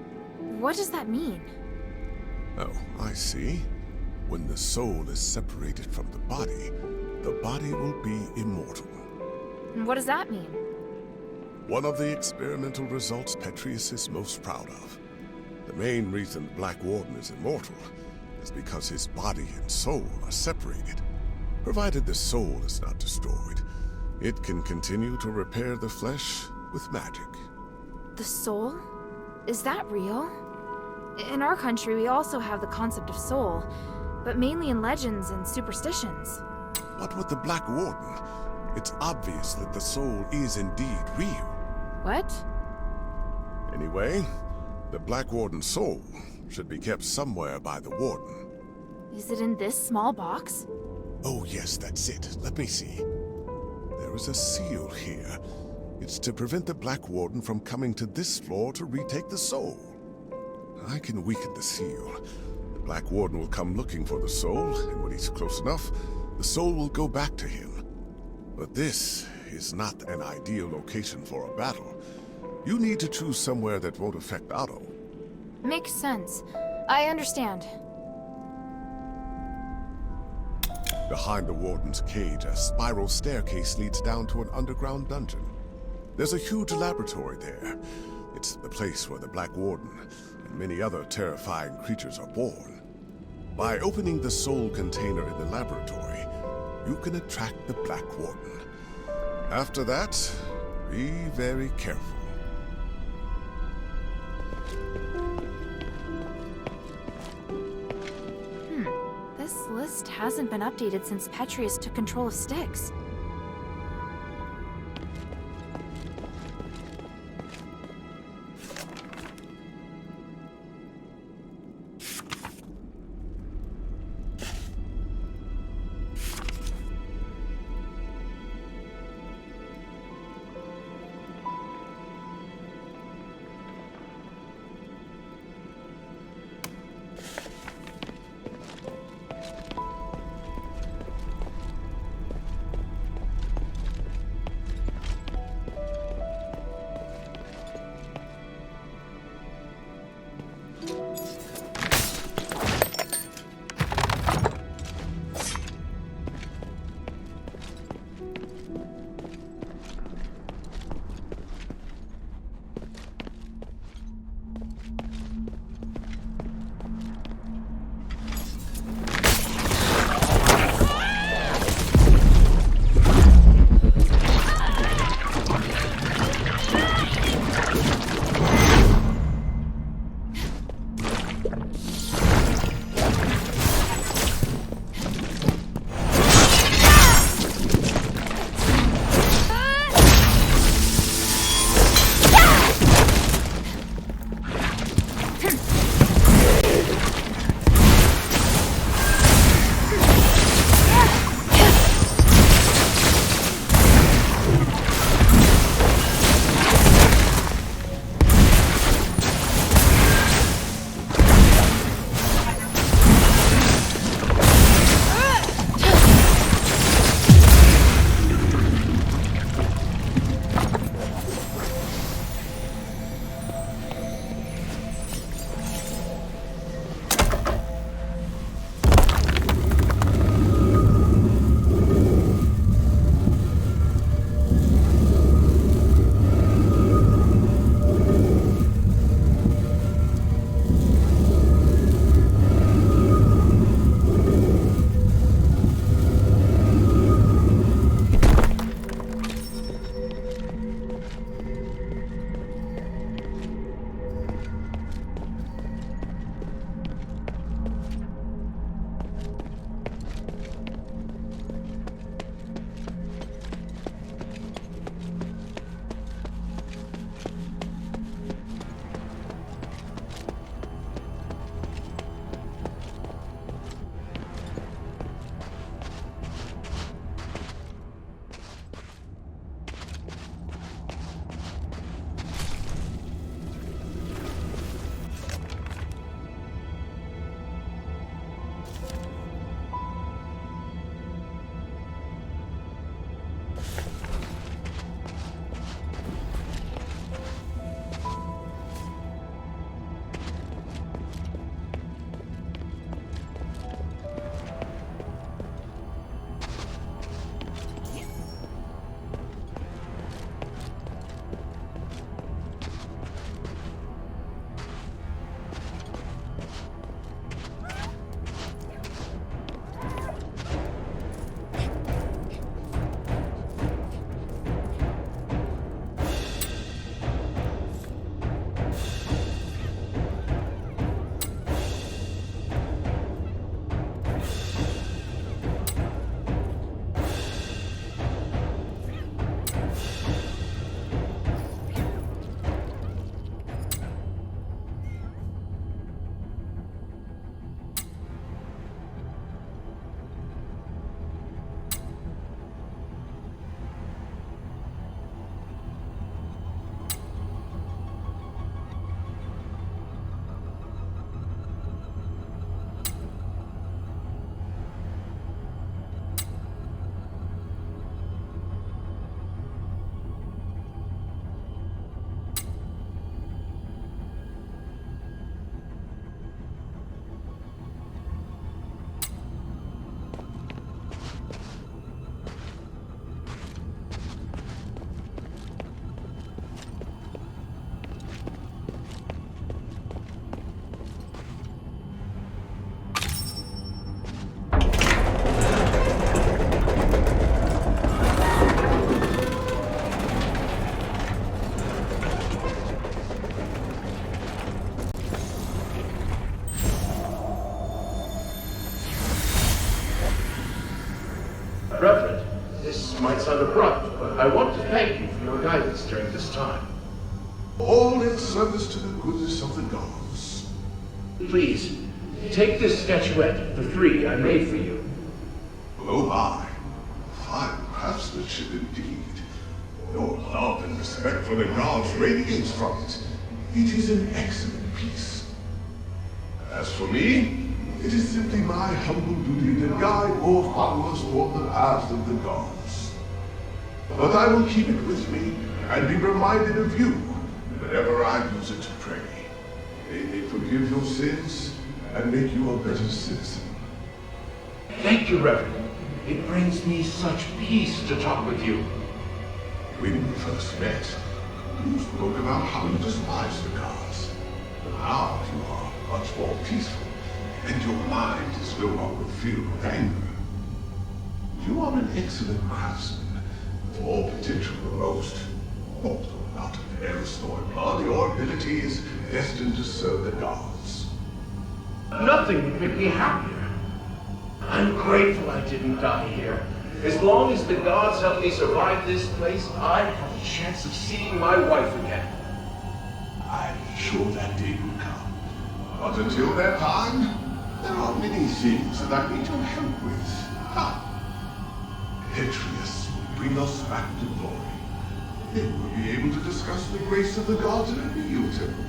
S2: What does that mean?
S6: Oh, I see. When the soul is separated from the body will be immortal.
S2: And what does that mean?
S6: One of the experimental results Petrius is most proud of. The main reason the Black Warden is immortal is because his body and soul are separated. Provided the soul is not destroyed, it can continue to repair the flesh with magic.
S2: The soul? Is that real? In our country, we also have the concept of soul, but mainly in legends and superstitions.
S6: But with the Black Warden, it's obvious that the soul is indeed real.
S2: What?
S6: Anyway, the Black Warden's soul should be kept somewhere by the Warden.
S2: Is it in this small box?
S6: Oh yes, that's it. Let me see. There is a seal here. It's to prevent the Black Warden from coming to this floor to retake the soul. I can weaken the seal. The Black Warden will come looking for the soul, and when he's close enough, the soul will go back to him. But this is not an ideal location for a battle. You need to choose somewhere that won't affect Otto.
S2: Makes sense. I understand.
S6: Behind the Warden's cage, a spiral staircase leads down to an underground dungeon. There's a huge laboratory there. It's the place where the Black Warden and many other terrifying creatures are born. By opening the soul container in the laboratory, you can attract the Black Warden. After that, be very careful.
S2: This list hasn't been updated since Petrius took control of Stix.
S4: This might sound abrupt, but I want to thank you for your guidance during this time.
S6: All in service to the goodness of the gods.
S4: Please, take this statuette, the 3 I made for you.
S6: Oh my, fine craftsmanship indeed. Your love and respect for the gods radiates from it. It is an excellent piece. As for me, it is simply my humble duty to guide more followers toward the path of the gods. But I will keep it with me and be reminded of you whenever I use it to pray. May they forgive your sins and make you a better citizen.
S4: Thank you, Reverend. It brings me such peace to talk with you.
S6: When we first met, you spoke about how you despise the gods. Now you are much more peaceful, and your mind is no longer filled with anger. You are an excellent craftsman, with all potential to boast. Although not of Eris nor blood, your ability is destined to serve the gods.
S4: Nothing would make me happier. I'm grateful I didn't die here. As long as the gods help me survive this place, I have a chance of seeing my wife again.
S6: I'm sure that day will come. But until that time, there are many things that I need your help with. Petrius will bring us back to glory. Then we'll be able to discuss the grace of the gods in a real temple.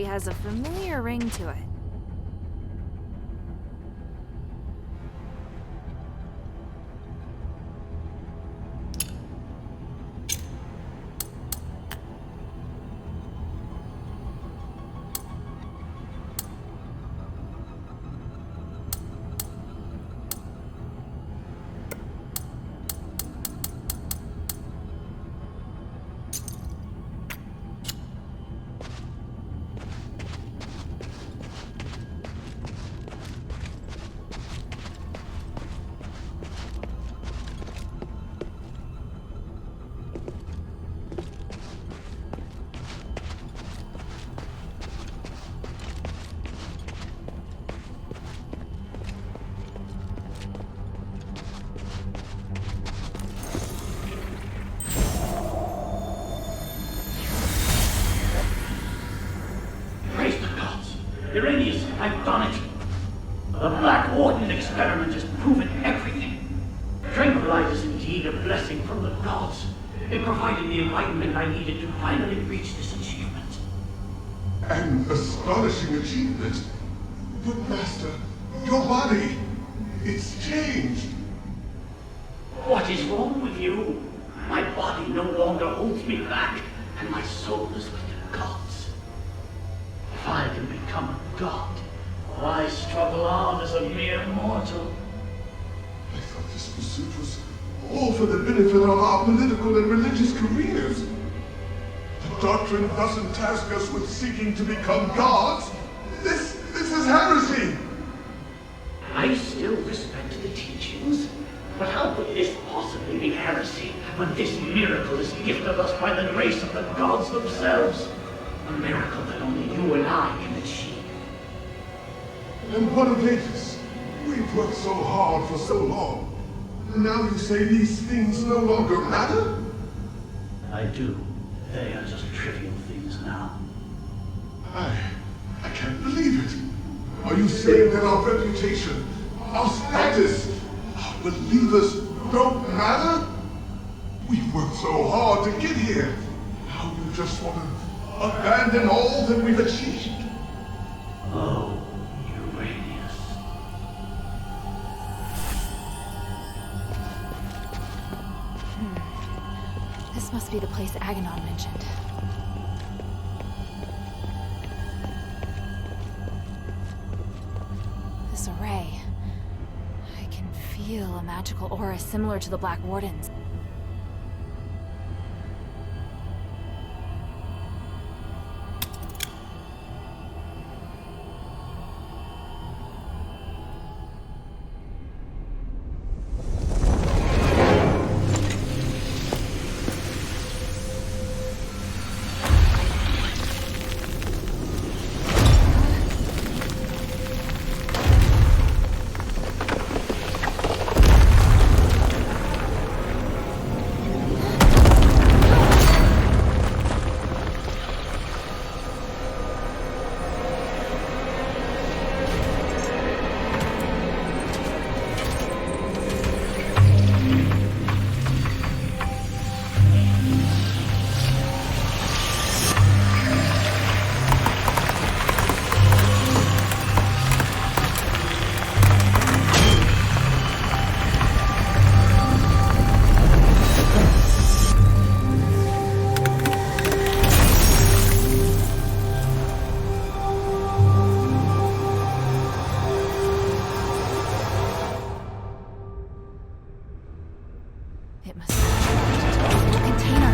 S2: Has a familiar ring to it.
S9: Uranius, I've done it. The Black Warden experiment has proven everything. Tranquilize is indeed a blessing from the gods. It provided the enlightenment I needed to finally reach this achievement.
S6: An astonishing achievement. But Master, your body, it's changed.
S9: What is wrong with you? My body no longer holds me back, and my soul is with the gods. If I can become a god, why struggle on as a mere mortal?
S6: I thought this pursuit was all for the benefit of our political and religious careers. The doctrine doesn't task us with seeking to become gods. This is heresy.
S9: I still respect the teachings, but how could this possibly be heresy when this miracle is gifted us by the grace of the gods themselves? A miracle that only you and I can achieve.
S6: And what of Aphis? We've worked so hard for so long. Now you say these things no longer matter?
S9: I do. They are just trivial things now.
S6: I can't believe it. Are you saying that our reputation, our status, our believers don't matter? We worked so hard to get here. Now you just want to abandon all that we've achieved?
S9: Oh, Uranius.
S2: This must be the place Aganon mentioned. This array. I can feel a magical aura similar to the Black Warden's. It must be a container.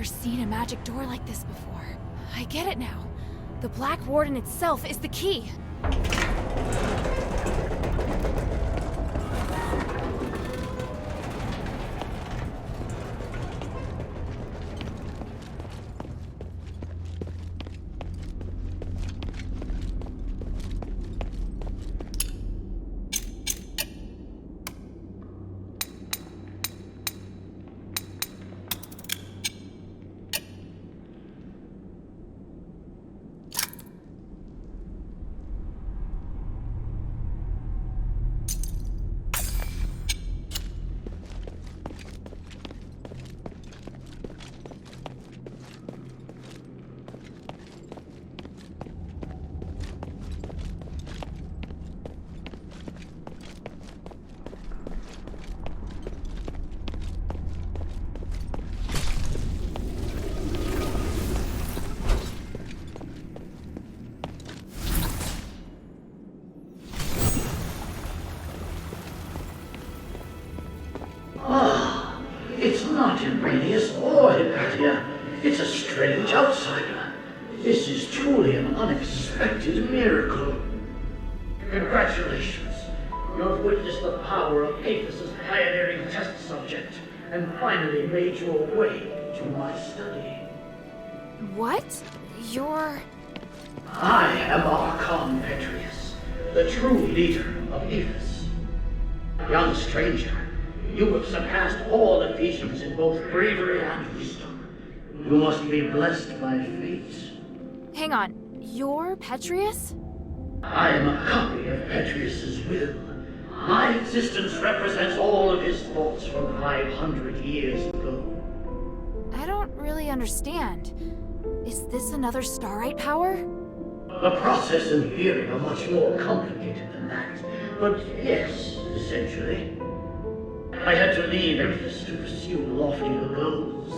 S2: never seen a magic door like this before. I get it now. The Black Warden itself is the key.
S9: It's not Iranius or Hypatia. It's a strange outsider. This is truly an unexpected miracle. Congratulations. You have witnessed the power of Afes's pioneering test subject and finally made your way to my study.
S2: What? You're...
S9: I am Archon Petrius, the true leader of Afes. Young stranger, you have surpassed all Ephesians in both bravery and wisdom. You must be blessed by fate.
S2: Hang on. You're Petrius?
S9: I am a copy of Petrius's will. My existence represents all of his thoughts from 500 years ago.
S2: I don't really understand. Is this another Starite power?
S9: The process and theory are much more complicated than that. But yes, essentially. I had to leave Afes to pursue loftier goals.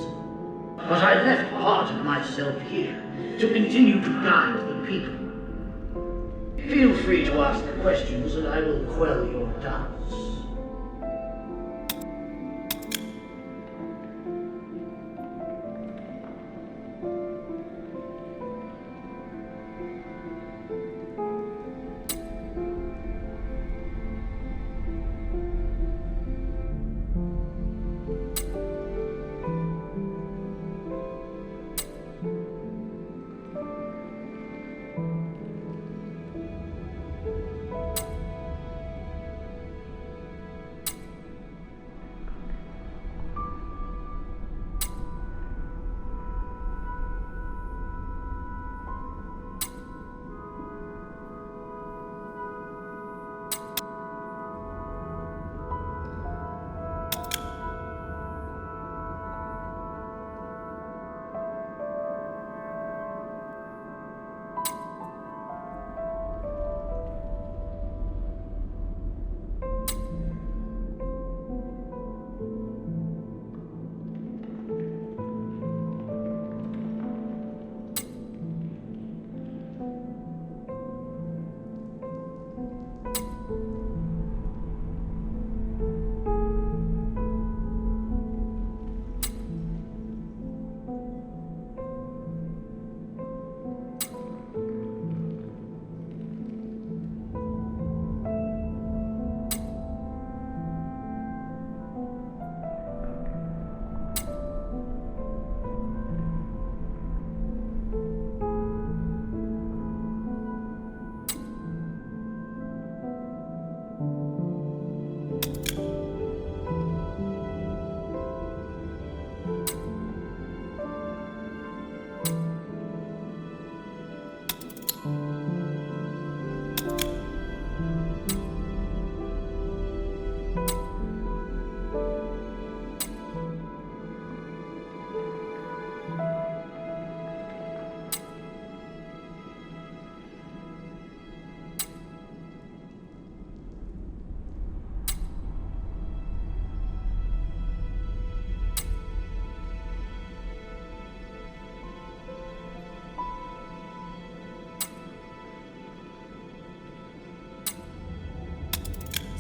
S9: But I left part of myself here to continue to guide the people. Feel free to ask questions and I will quell your doubts.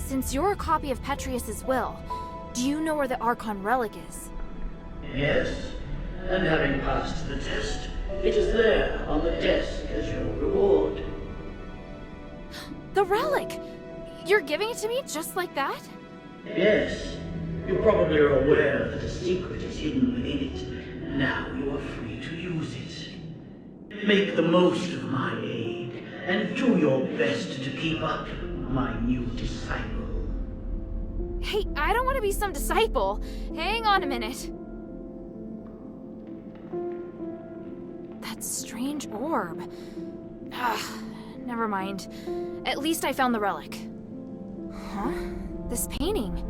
S2: Since you're a copy of Petrius's will, do you know where the Archon relic is?
S9: Yes, And having passed the test, it is there on the desk as your reward.
S2: The relic! You're giving it to me just like that?
S9: Yes, you probably are aware that a secret is hidden within it. Now you are free to use it. Make the most of my aid, and do your best to keep up, my new disciple.
S2: Hey, I don't want to be some disciple. Hang on a minute. That strange orb. Never mind. At least I found the relic. Huh? This painting.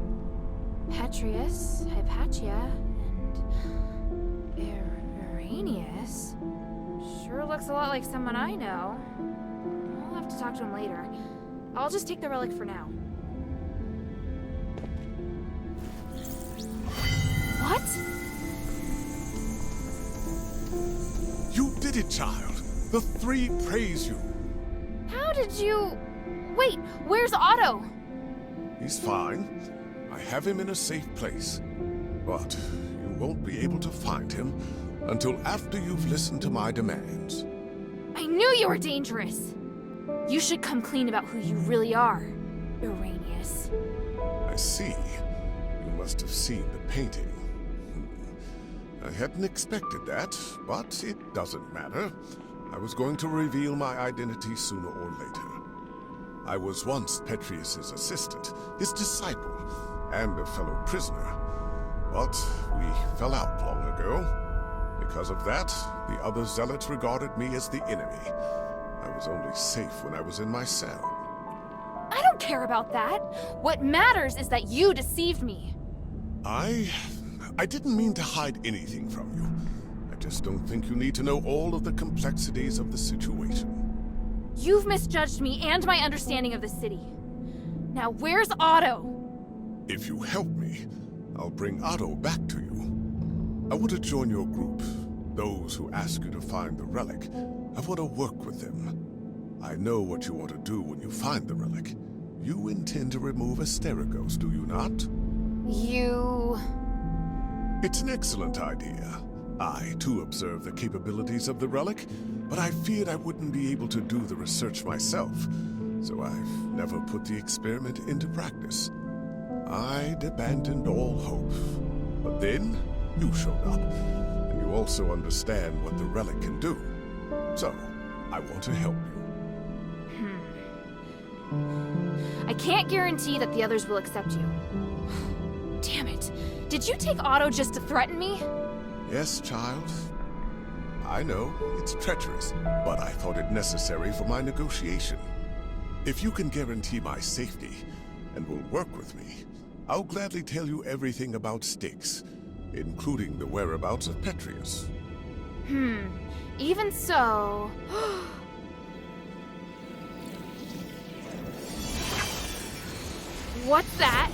S2: Petrius, Hypatia, and Arrhenius. Sure looks a lot like someone I know. I'll have to talk to him later. I'll just take the relic for now. What?
S6: You did it, child. The three praise you.
S2: How did you... Wait, where's Otto?
S6: He's fine. I have him in a safe place. But you won't be able to find him until after you've listened to my demands.
S2: I knew you were dangerous. You should come clean about who you really are, Arrhenius.
S6: I see. You must have seen the painting. I hadn't expected that, but it doesn't matter. I was going to reveal my identity sooner or later. I was once Petrius's assistant, his disciple, and a fellow prisoner. But we fell out long ago. Because of that, the other zealots regarded me as the enemy. I was only safe when I was in my cell.
S2: I don't care about that. What matters is that you deceived me.
S6: I didn't mean to hide anything from you. I just don't think you need to know all of the complexities of the situation.
S2: You've misjudged me and my understanding of the city. Now where's Otto?
S6: If you help me, I'll bring Otto back to you. I want to join your group. Those who ask you to find the relic, I want to work with them. I know what you want to do when you find the relic. You intend to remove Asterigos, do you not?
S2: You...
S6: It's an excellent idea. I, too, observe the capabilities of the relic, but I feared I wouldn't be able to do the research myself, so I've never put the experiment into practice. I'd abandoned all hope. But then, you showed up, and you also understand what the relic can do. So, I want to help you.
S2: I can't guarantee that the others will accept you. Damn it. Did you take Otto just to threaten me?
S6: Yes, child. I know, it's treacherous, but I thought it necessary for my negotiation. If you can guarantee my safety, and will work with me, I'll gladly tell you everything about Stix, including the whereabouts of Petrius.
S2: Even so... What's that?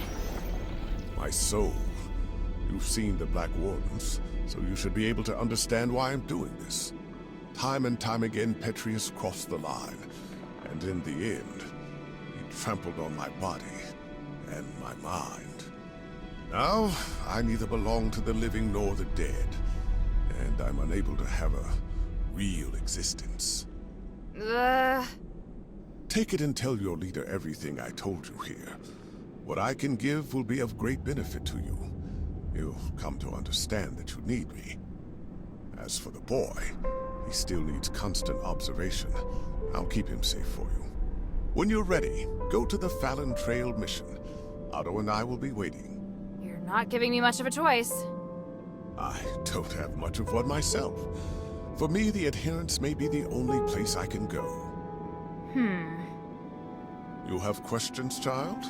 S6: My soul. You've seen the Black Wardens, so you should be able to understand why I'm doing this. Time and time again, Petrius crossed the line, and in the end, he trampled on my body and my mind. Now, I neither belong to the living nor the dead, and I'm unable to have a real existence. Take it and tell your leader everything I told you here. What I can give will be of great benefit to you. You'll come to understand that you need me. As for the boy, he still needs constant observation. I'll keep him safe for you. When you're ready, go to the Fallon Trail mission. Otto and I will be waiting.
S2: You're not giving me much of a choice.
S6: I don't have much of one myself. For me, the Adherents may be the only place I can go. You have questions, child?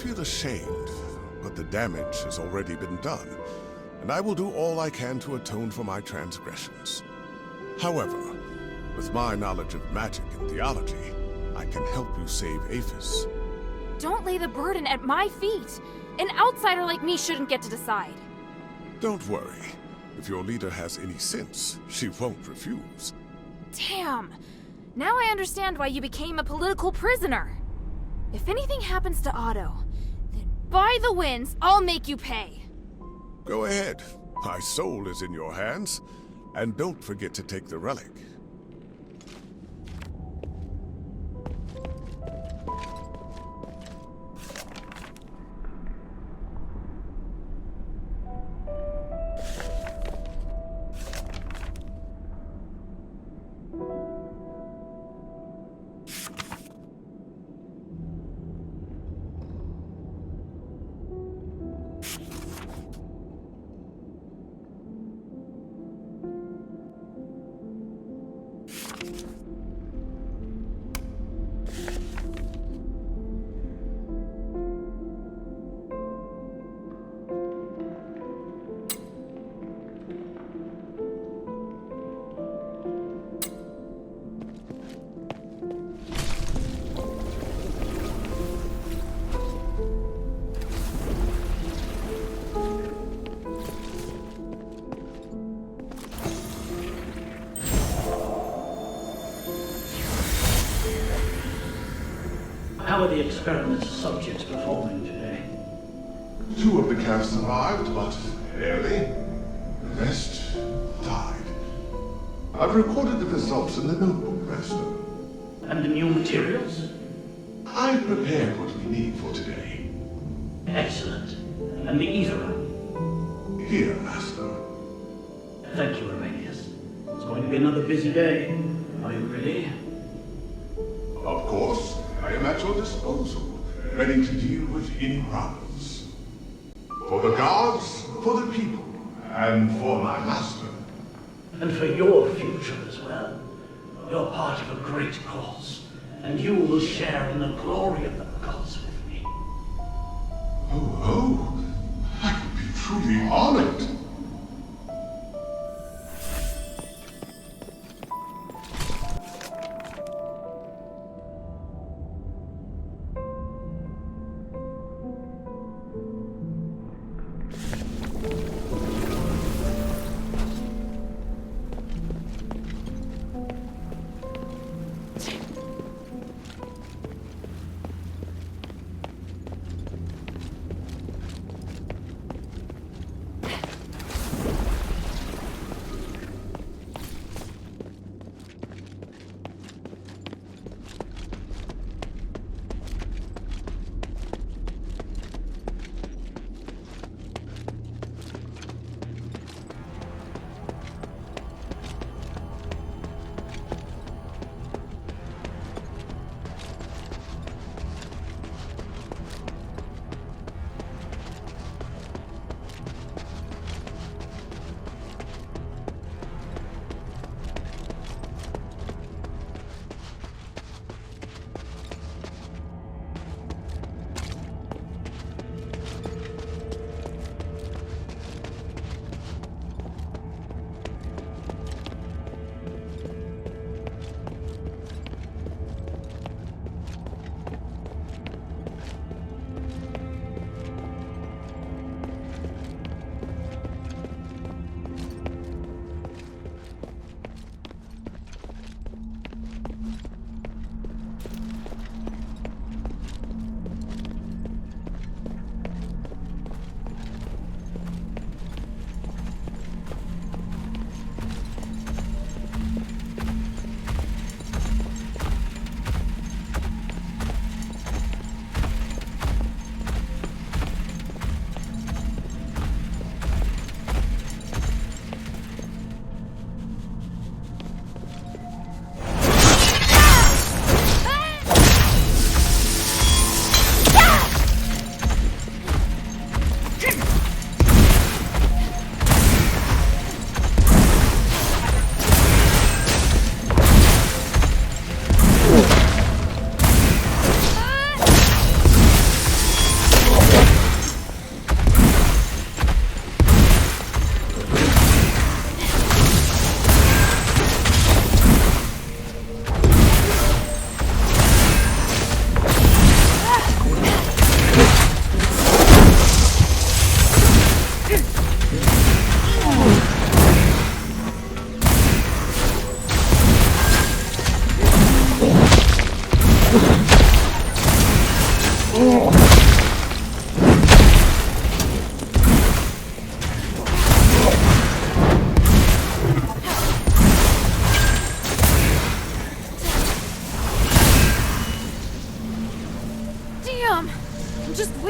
S6: feel ashamed, but the damage has already been done, and I will do all I can to atone for my transgressions. However, with my knowledge of magic and theology, I can help you save Afes.
S2: Don't lay the burden at my feet. An outsider like me shouldn't get to decide.
S6: Don't worry. If your leader has any sense, she won't refuse.
S2: Damn. Now I understand why you became a political prisoner. If anything happens to Otto, then by the winds, I'll make you pay.
S6: Go ahead. My soul is in your hands. And don't forget to take the relic.
S9: How are the experiment's subjects performing today?
S6: 2 of the cast survived, but barely. The rest died. I've recorded the results in the notebook, Master.
S9: And the new materials?
S6: I've prepared what we need for today.
S9: Excellent. And the ether?
S6: Here, Master.
S9: Thank you, Arrhenius. It's going to be another busy day. Are you ready?
S6: Of course, I am at your disposal, ready to deal with any problems. For the gods, for the people, and for my master.
S9: And for your future as well. You're part of a great cause, and you will share in the glory of the gods with me.
S6: Oh, I would be truly honored.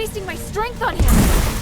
S2: wasting my strength on him!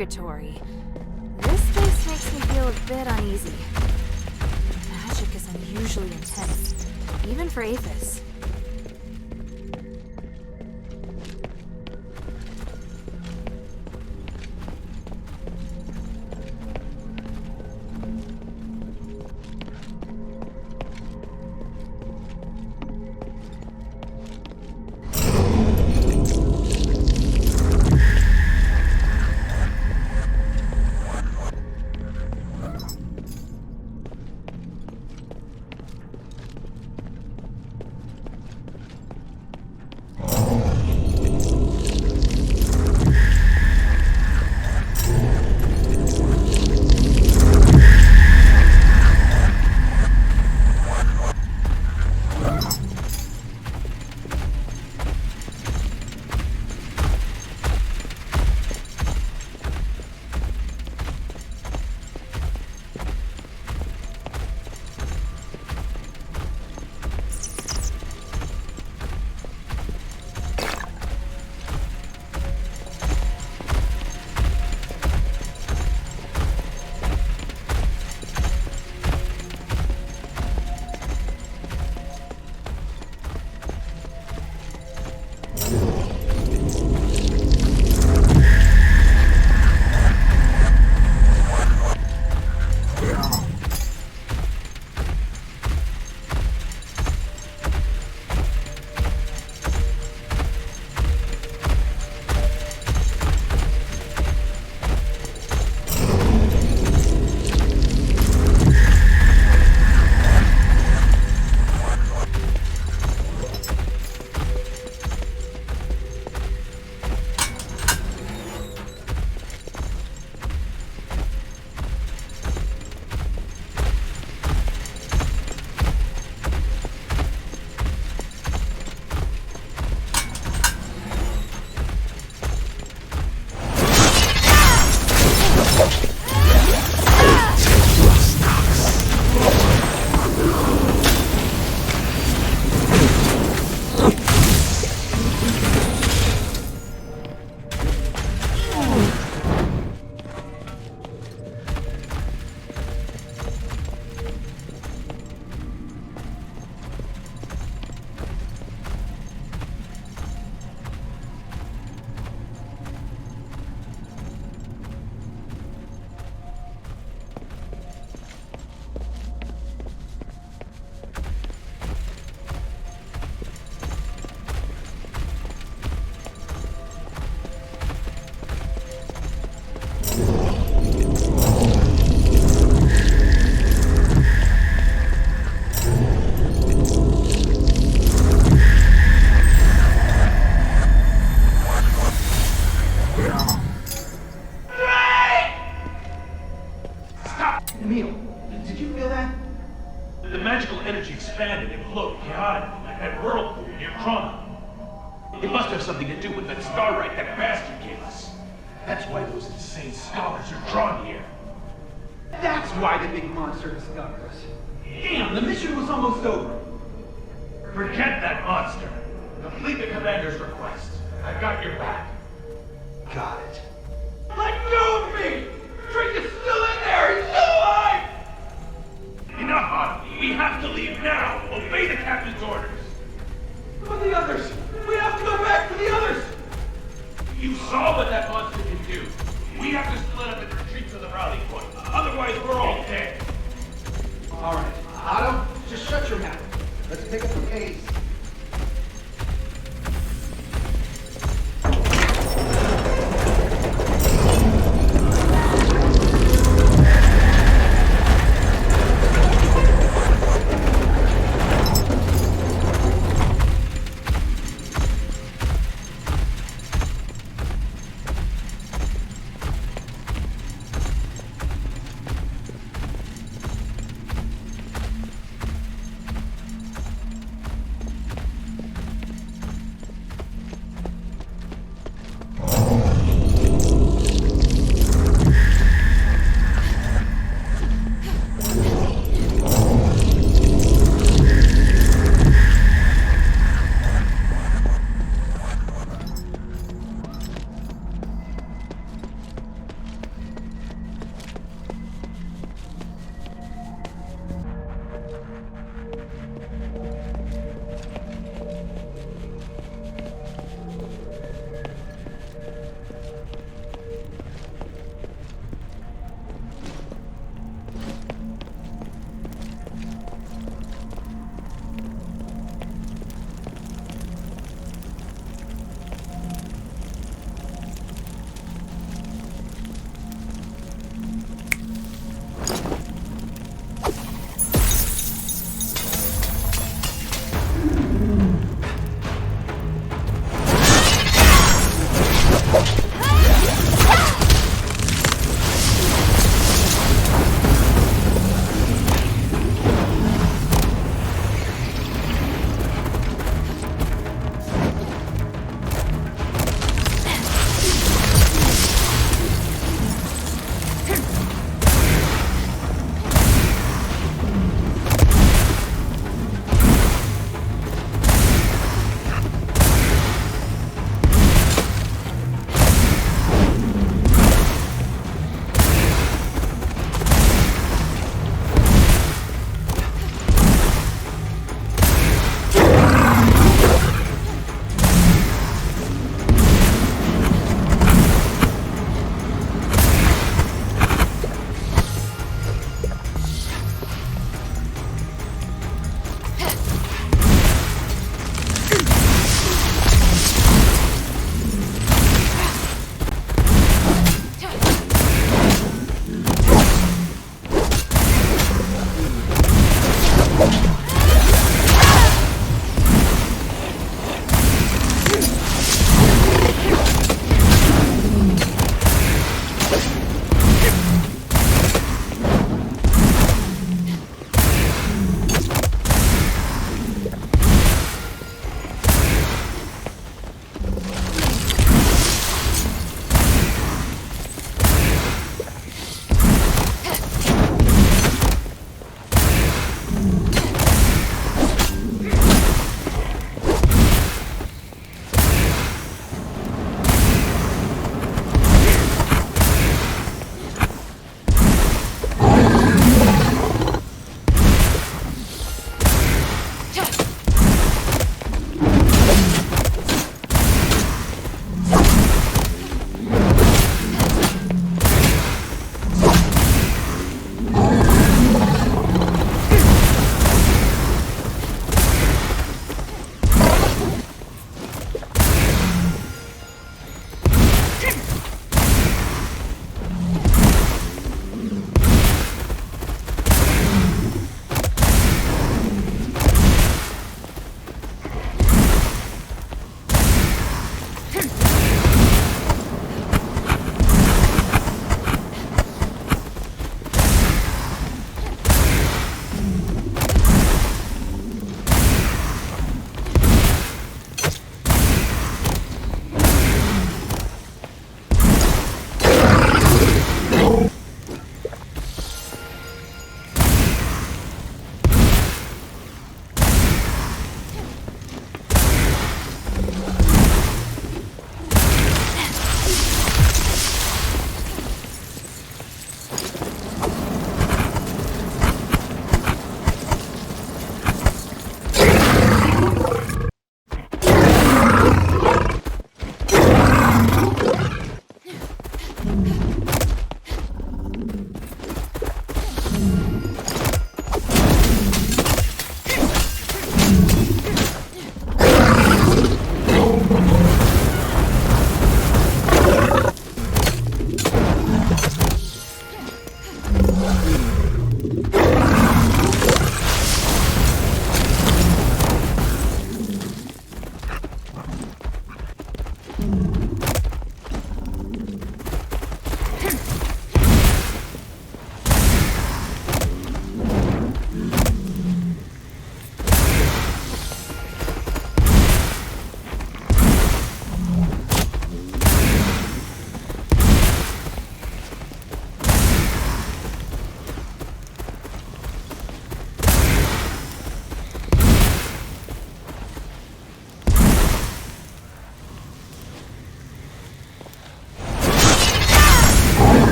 S2: purgatory. This space makes me feel a bit uneasy. The magic is unusually intense, even for Afes.
S9: It must have something to do with that starlight that bastard gave us. That's why those insane scholars are drawn here.
S5: That's why the big monster discovered us.
S9: Damn, the mission was almost over. Forget that monster. Complete the commander's request. I've got your back.
S5: Got it.
S9: Let go of me! Drake is still in there! He's still alive! Enough, Otto. We have to leave now. Obey the captain's orders.
S5: But the others! We have to go back for the others!
S9: You saw what that monster can do. We have to split up and retreat to the rally point. Otherwise, we're all dead.
S5: All right. Otto, just shut your mouth. Let's pick up the pace.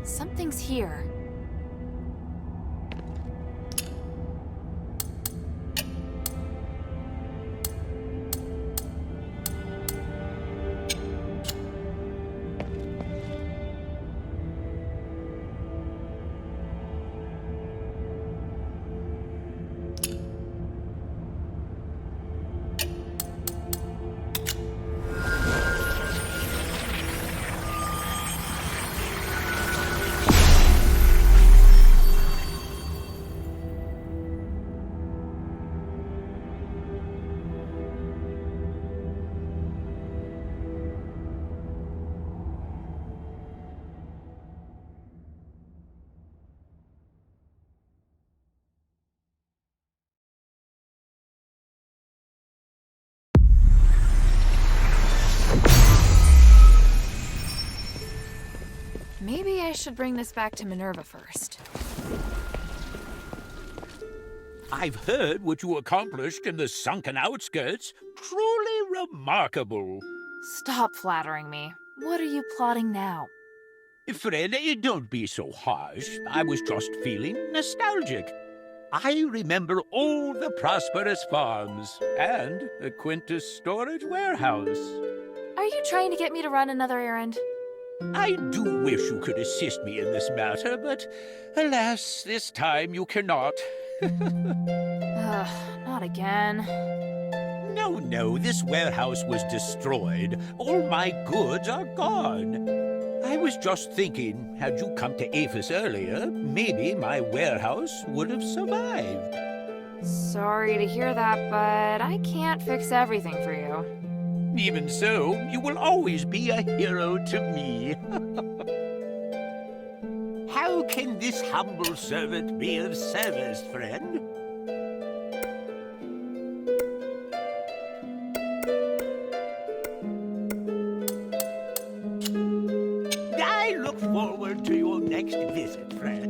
S2: Something's here. Maybe I should bring this back to Minerva first.
S10: I've heard what you accomplished in the sunken outskirts. Truly remarkable.
S2: Stop flattering me. What are you plotting now?
S10: Friend, don't be so harsh. I was just feeling nostalgic. I remember all the prosperous farms and the Quintus storage warehouse.
S2: Are you trying to get me to run another errand?
S10: I do wish you could assist me in this matter, but alas, this time you cannot.
S2: Ugh, not again.
S10: No, this warehouse was destroyed. All my goods are gone. I was just thinking, had you come to Afes earlier, maybe my warehouse would have survived.
S2: Sorry to hear that, but I can't fix everything for you.
S10: Even so, you will always be a hero to me. How can this humble servant be of service, friend? I look forward to your next visit, friend.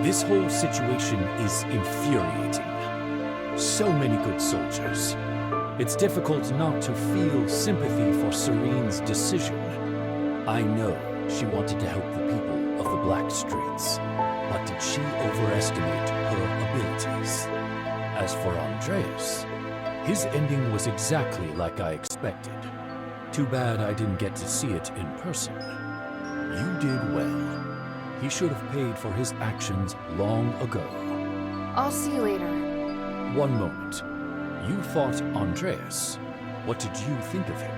S11: This whole situation is infuriating. So many good soldiers. It's difficult not to feel sympathy for Serene's decision. I know she wanted to help the people of the Black Streets, but did she overestimate her abilities? As for Andreas, his ending was exactly like I expected. Too bad I didn't get to see it in person. You did well. He should have paid for his actions long ago.
S2: I'll see you later.
S11: One moment. You fought Andreas. What did you think of him?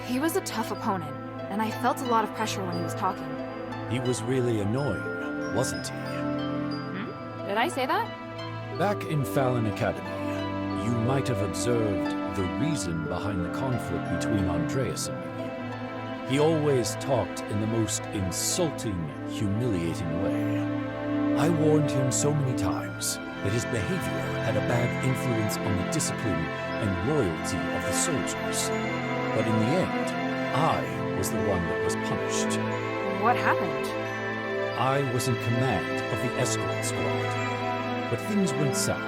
S2: He was a tough opponent, and I felt a lot of pressure when he was talking.
S11: He was really annoying, wasn't he?
S2: Did I say that?
S11: Back in Fallon Academy, you might have observed the reason behind the conflict between Andreas and me. He always talked in the most insulting, humiliating way. I warned him so many times that his behavior had a bad influence on the discipline and loyalty of the soldiers. But in the end, I was the one that was punished.
S2: What happened?
S11: I was in command of the escort squad. But things went south,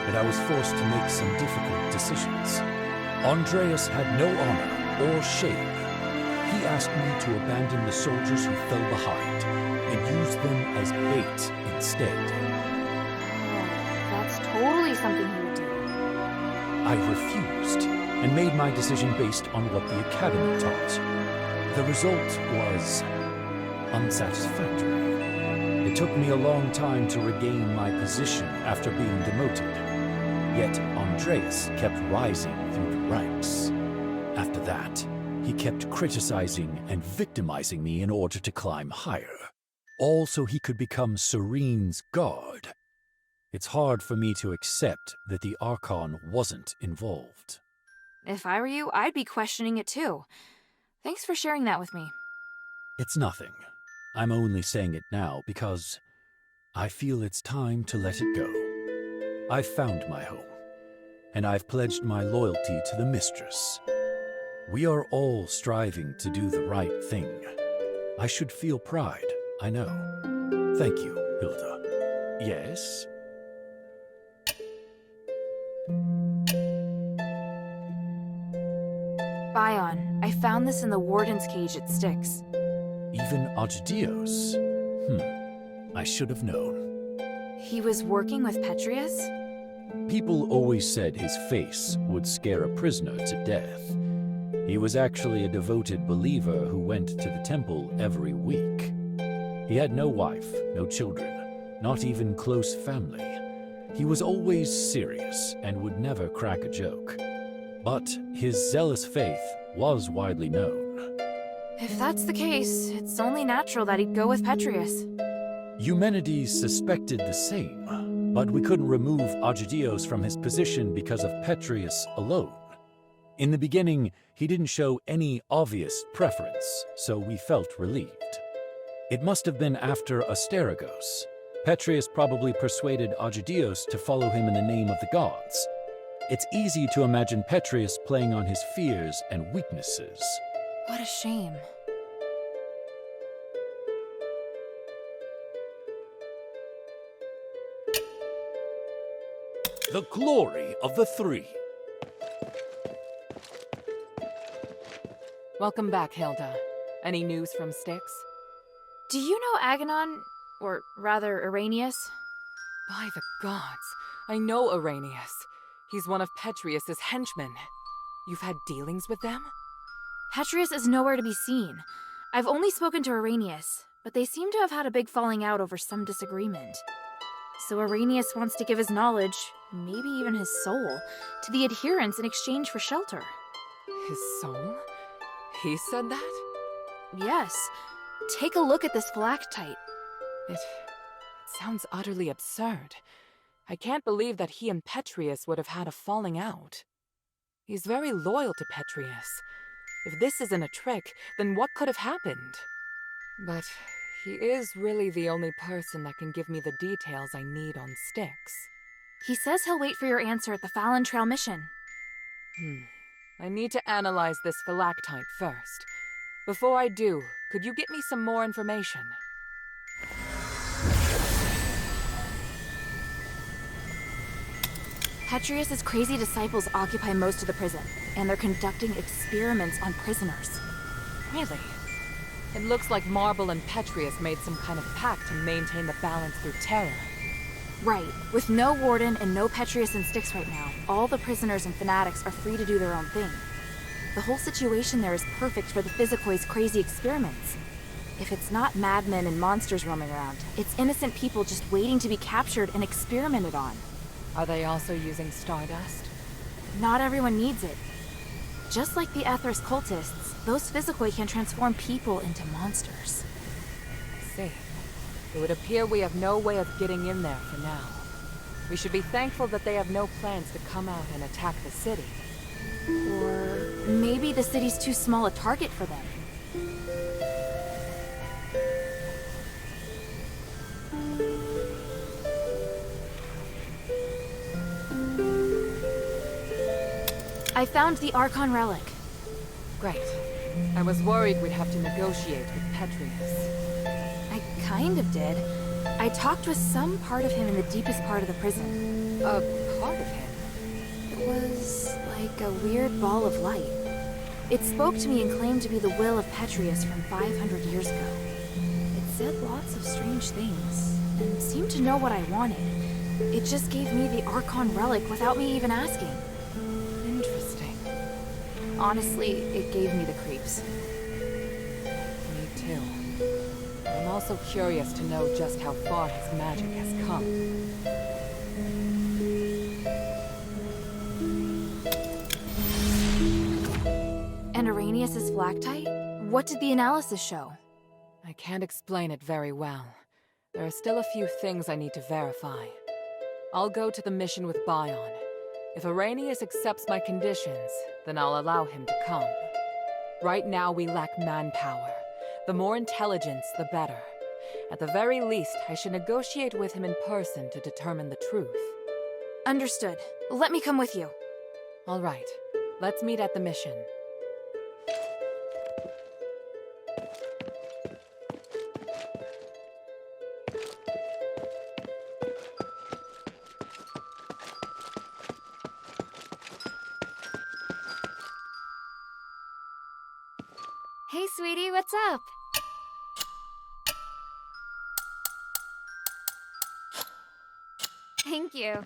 S11: and I was forced to make some difficult decisions. Andreas had no honor or shame. He asked me to abandon the soldiers who fell behind and use them as bait instead.
S2: That's totally something he would do.
S11: I refused and made my decision based on what the Academy taught. The result was unsatisfactory. It took me a long time to regain my position after being demoted. Yet Andreas kept rising through the ranks. After that, he kept criticizing and victimizing me in order to climb higher, all so he could become Serene's guard. It's hard for me to accept that the Archon wasn't involved.
S2: If I were you, I'd be questioning it too. Thanks for sharing that with me.
S11: It's nothing. I'm only saying it now because I feel it's time to let it go. I've found my home, and I've pledged my loyalty to the mistress. We are all striving to do the right thing. I should feel pride, I know. Thank you, Hilda. Yes?
S2: Bion, I found this in the warden's cage at Stix.
S11: Even Asterigos? I should have known.
S2: He was working with Petrius?
S11: People always said his face would scare a prisoner to death. He was actually a devoted believer who went to the temple every week. He had no wife, no children, not even close family. He was always serious and would never crack a joke. But his zealous faith was widely known.
S2: If that's the case, it's only natural that he'd go with Petrius.
S11: Eumenides suspected the same, but we couldn't remove Agidios from his position because of Petrius alone. In the beginning, he didn't show any obvious preference, so we felt relieved. It must have been after Asterigos. Petrius probably persuaded Agidios to follow him in the name of the gods. It's easy to imagine Petrius playing on his fears and weaknesses.
S2: What a shame.
S11: The glory of the three.
S12: Welcome back, Hilda. Any news from Stix?
S2: Do you know Aganon, or rather Arrhenius?
S12: By the gods, I know Arrhenius. He's one of Petrius's henchmen. You've had dealings with them?
S2: Petrius is nowhere to be seen. I've only spoken to Arrhenius, but they seem to have had a big falling out over some disagreement. So Arrhenius wants to give his knowledge, maybe even his soul, to the adherents in exchange for shelter.
S12: His soul? He said that?
S2: Yes. Take a look at this phylactite.
S12: It sounds utterly absurd. I can't believe that he and Petrius would have had a falling out. He's very loyal to Petrius. If this isn't a trick, then what could have happened? But he is really the only person that can give me the details I need on Stix.
S2: He says he'll wait for your answer at the Fallon Trail mission.
S12: I need to analyze this phylactite first. Before I do, could you get me some more information?
S2: Petrius's crazy disciples occupy most of the prison, and they're conducting experiments on prisoners.
S12: Really? It looks like Marble and Petrius made some kind of pact to maintain the balance through terror.
S2: Right. With no warden and no Petrius and Stix right now, all the prisoners and fanatics are free to do their own thing. The whole situation there is perfect for the Physikoi's crazy experiments. If it's not madmen and monsters roaming around, it's innocent people just waiting to be captured and experimented on.
S12: Are they also using stardust?
S2: Not everyone needs it. Just like the Aethris cultists, those Physicoi can transform people into monsters.
S12: I see. It would appear we have no way of getting in there for now. We should be thankful that they have no plans to come out and attack the city.
S2: Or maybe the city's too small a target for them. I found the Archon relic.
S12: Great. I was worried we'd have to negotiate with Petrius.
S2: I kind of did. I talked with some part of him in the deepest part of the prison.
S12: A part of him?
S2: It was like a weird ball of light. It spoke to me and claimed to be the will of Petrius from 500 years ago. It said lots of strange things, and seemed to know what I wanted. It just gave me the Archon relic without me even asking.
S12: Interesting.
S2: Honestly, it gave me the creeps.
S12: Me too. I'm also curious to know just how far his magic has come.
S2: And Arrhenius' phylactite? What did the analysis show?
S12: I can't explain it very well. There are still a few things I need to verify. I'll go to the mission with Bion. If Arrhenius accepts my conditions, then I'll allow him to come. Right now we lack manpower. The more intelligence, the better. At the very least, I should negotiate with him in person to determine the truth.
S2: Understood. Let me come with you.
S12: All right. Let's meet at the mission.
S3: sweetie, what's up? Thank you.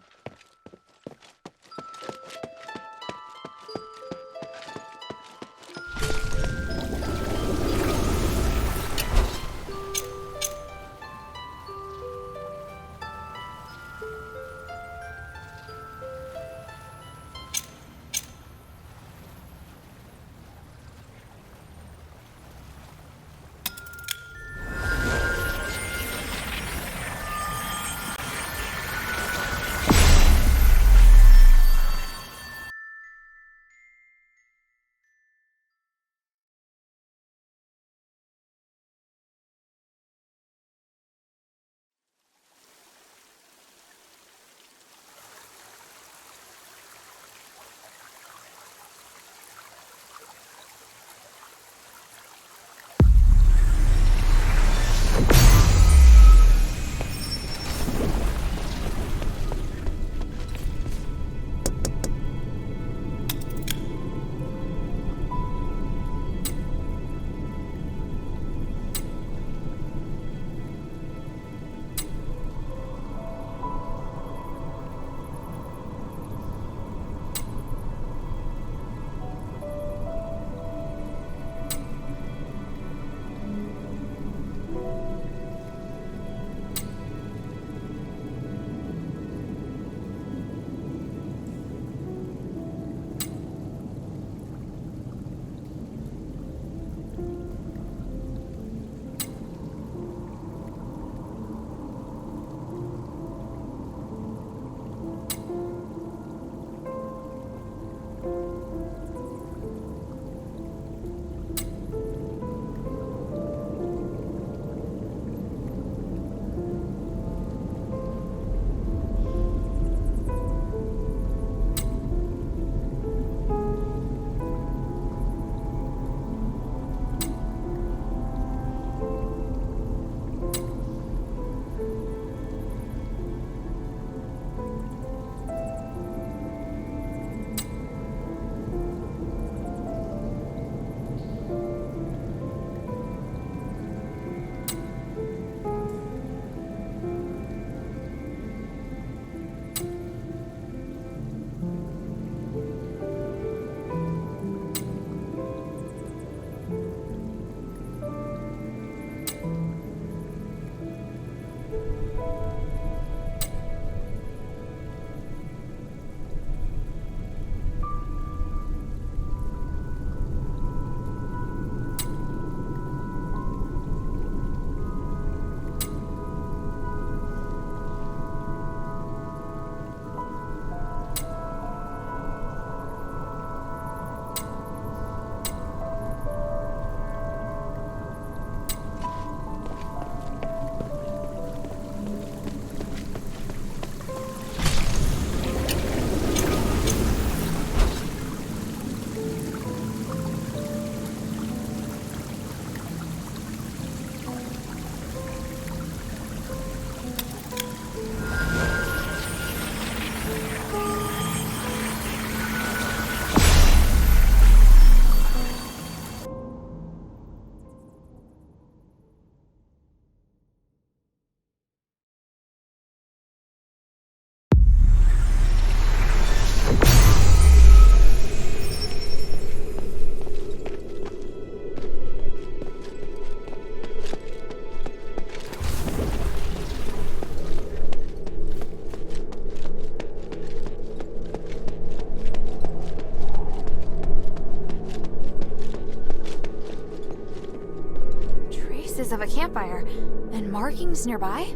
S2: Of a campfire, and markings nearby?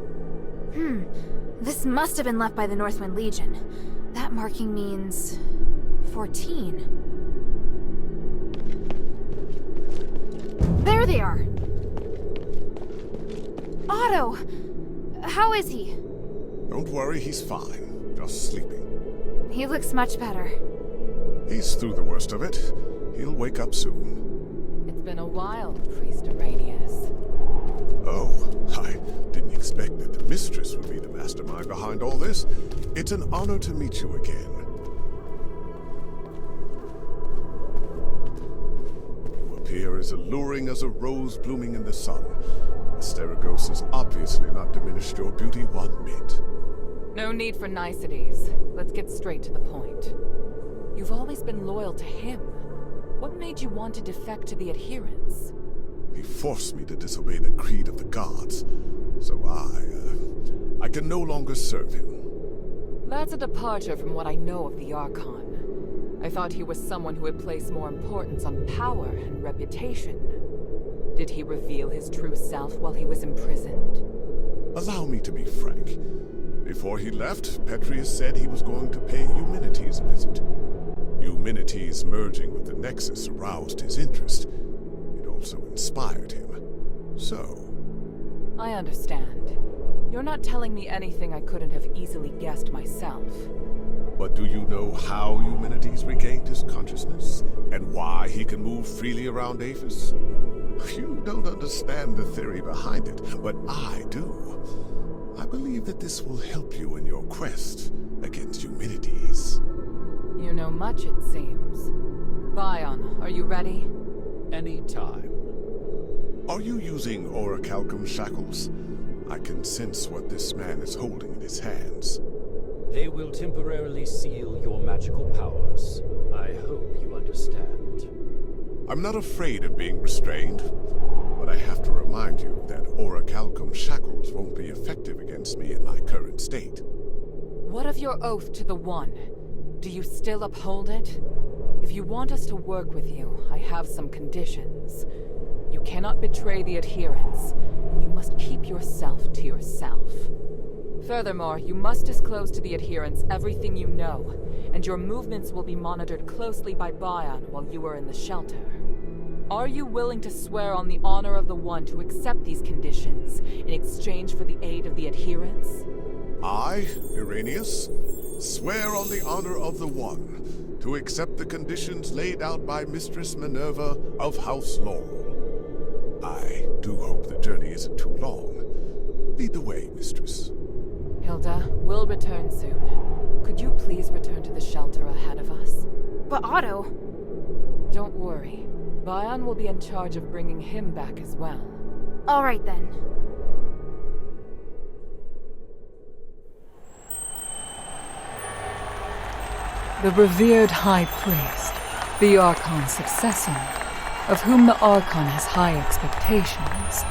S2: This must have been left by the Northwind Legion. That marking means 14. There they are! Otto! How is he?
S6: Don't worry, he's fine. Just sleeping.
S2: He looks much better.
S6: He's through the worst of it. He'll wake up soon.
S12: It's been a while, Priest Asterigos.
S6: Oh, I didn't expect that the mistress would be the mastermind behind all this. It's an honor to meet you again. You appear as alluring as a rose blooming in the sun. Asterigos has obviously not diminished your beauty one bit.
S12: No need for niceties. Let's get straight to the point. You've always been loyal to him. What made you want to defect to the adherents?
S6: He forced me to disobey the creed of the gods, so I can no longer serve him.
S12: That's a departure from what I know of the Archon. I thought he was someone who would place more importance on power and reputation. Did he reveal his true self while he was imprisoned?
S6: Allow me to be frank. Before he left, Petrius said he was going to pay Eumenides a visit. Eumenides merging with the Nexus aroused his interest. It also inspired him. So...
S12: I understand. You're not telling me anything I couldn't have easily guessed myself.
S6: But do you know how Eumenides regained his consciousness? And why he can move freely around Afes? You don't understand the theory behind it, but I do. I believe that this will help you in your quest against Eumenides.
S12: You know much, it seems. Bion, are you ready?
S11: Any time.
S6: Are you using orichalcum shackles? I can sense what this man is holding in his hands.
S11: They will temporarily seal your magical powers. I hope you understand.
S6: I'm not afraid of being restrained, but I have to remind you that orichalcum shackles won't be effective against me in my current state.
S12: What of your oath to the One? Do you still uphold it? If you want us to work with you, I have some conditions. You cannot betray the adherents, and you must keep yourself to yourself. Furthermore, you must disclose to the adherents everything you know, and your movements will be monitored closely by Bion while you are in the shelter. Are you willing to swear on the honor of the One to accept these conditions in exchange for the aid of the adherents?
S6: I, Irenaeus, swear on the honor of the One to accept the conditions laid out by Mistress Minerva of House Laurel. I do hope the journey isn't too long. Lead the way, Mistress.
S12: Hilda, we'll return soon. Could you please return to the shelter ahead of us?
S2: But Otto...
S12: Don't worry. Bion will be in charge of bringing him back as well.
S2: All right then.
S12: The revered High Priest, the Archon's successor, of whom the Archon has high expectations,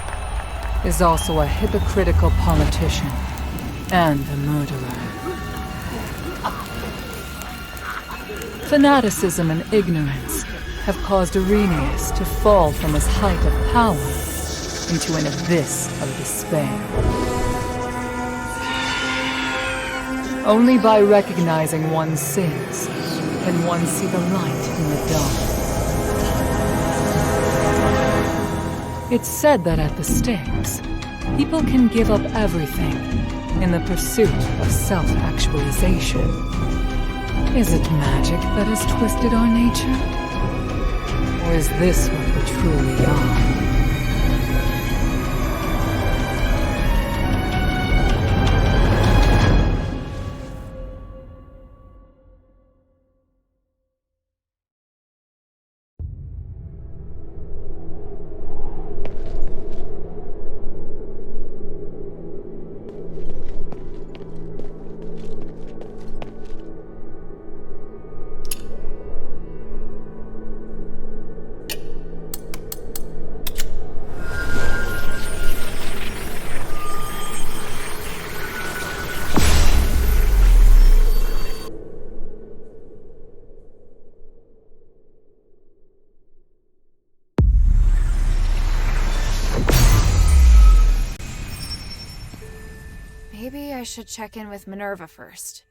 S12: is also a hypocritical politician and a murderer. Fanaticism and ignorance have caused Irenaeus to fall from his height of power into an abyss of despair. Only by recognizing one's sins can one see the light in the dark. It's said that at the Styx, people can give up everything in the pursuit of self-actualization. Is it magic that has twisted our nature? Or is this what we truly are?
S2: Maybe I should check in with Minerva first.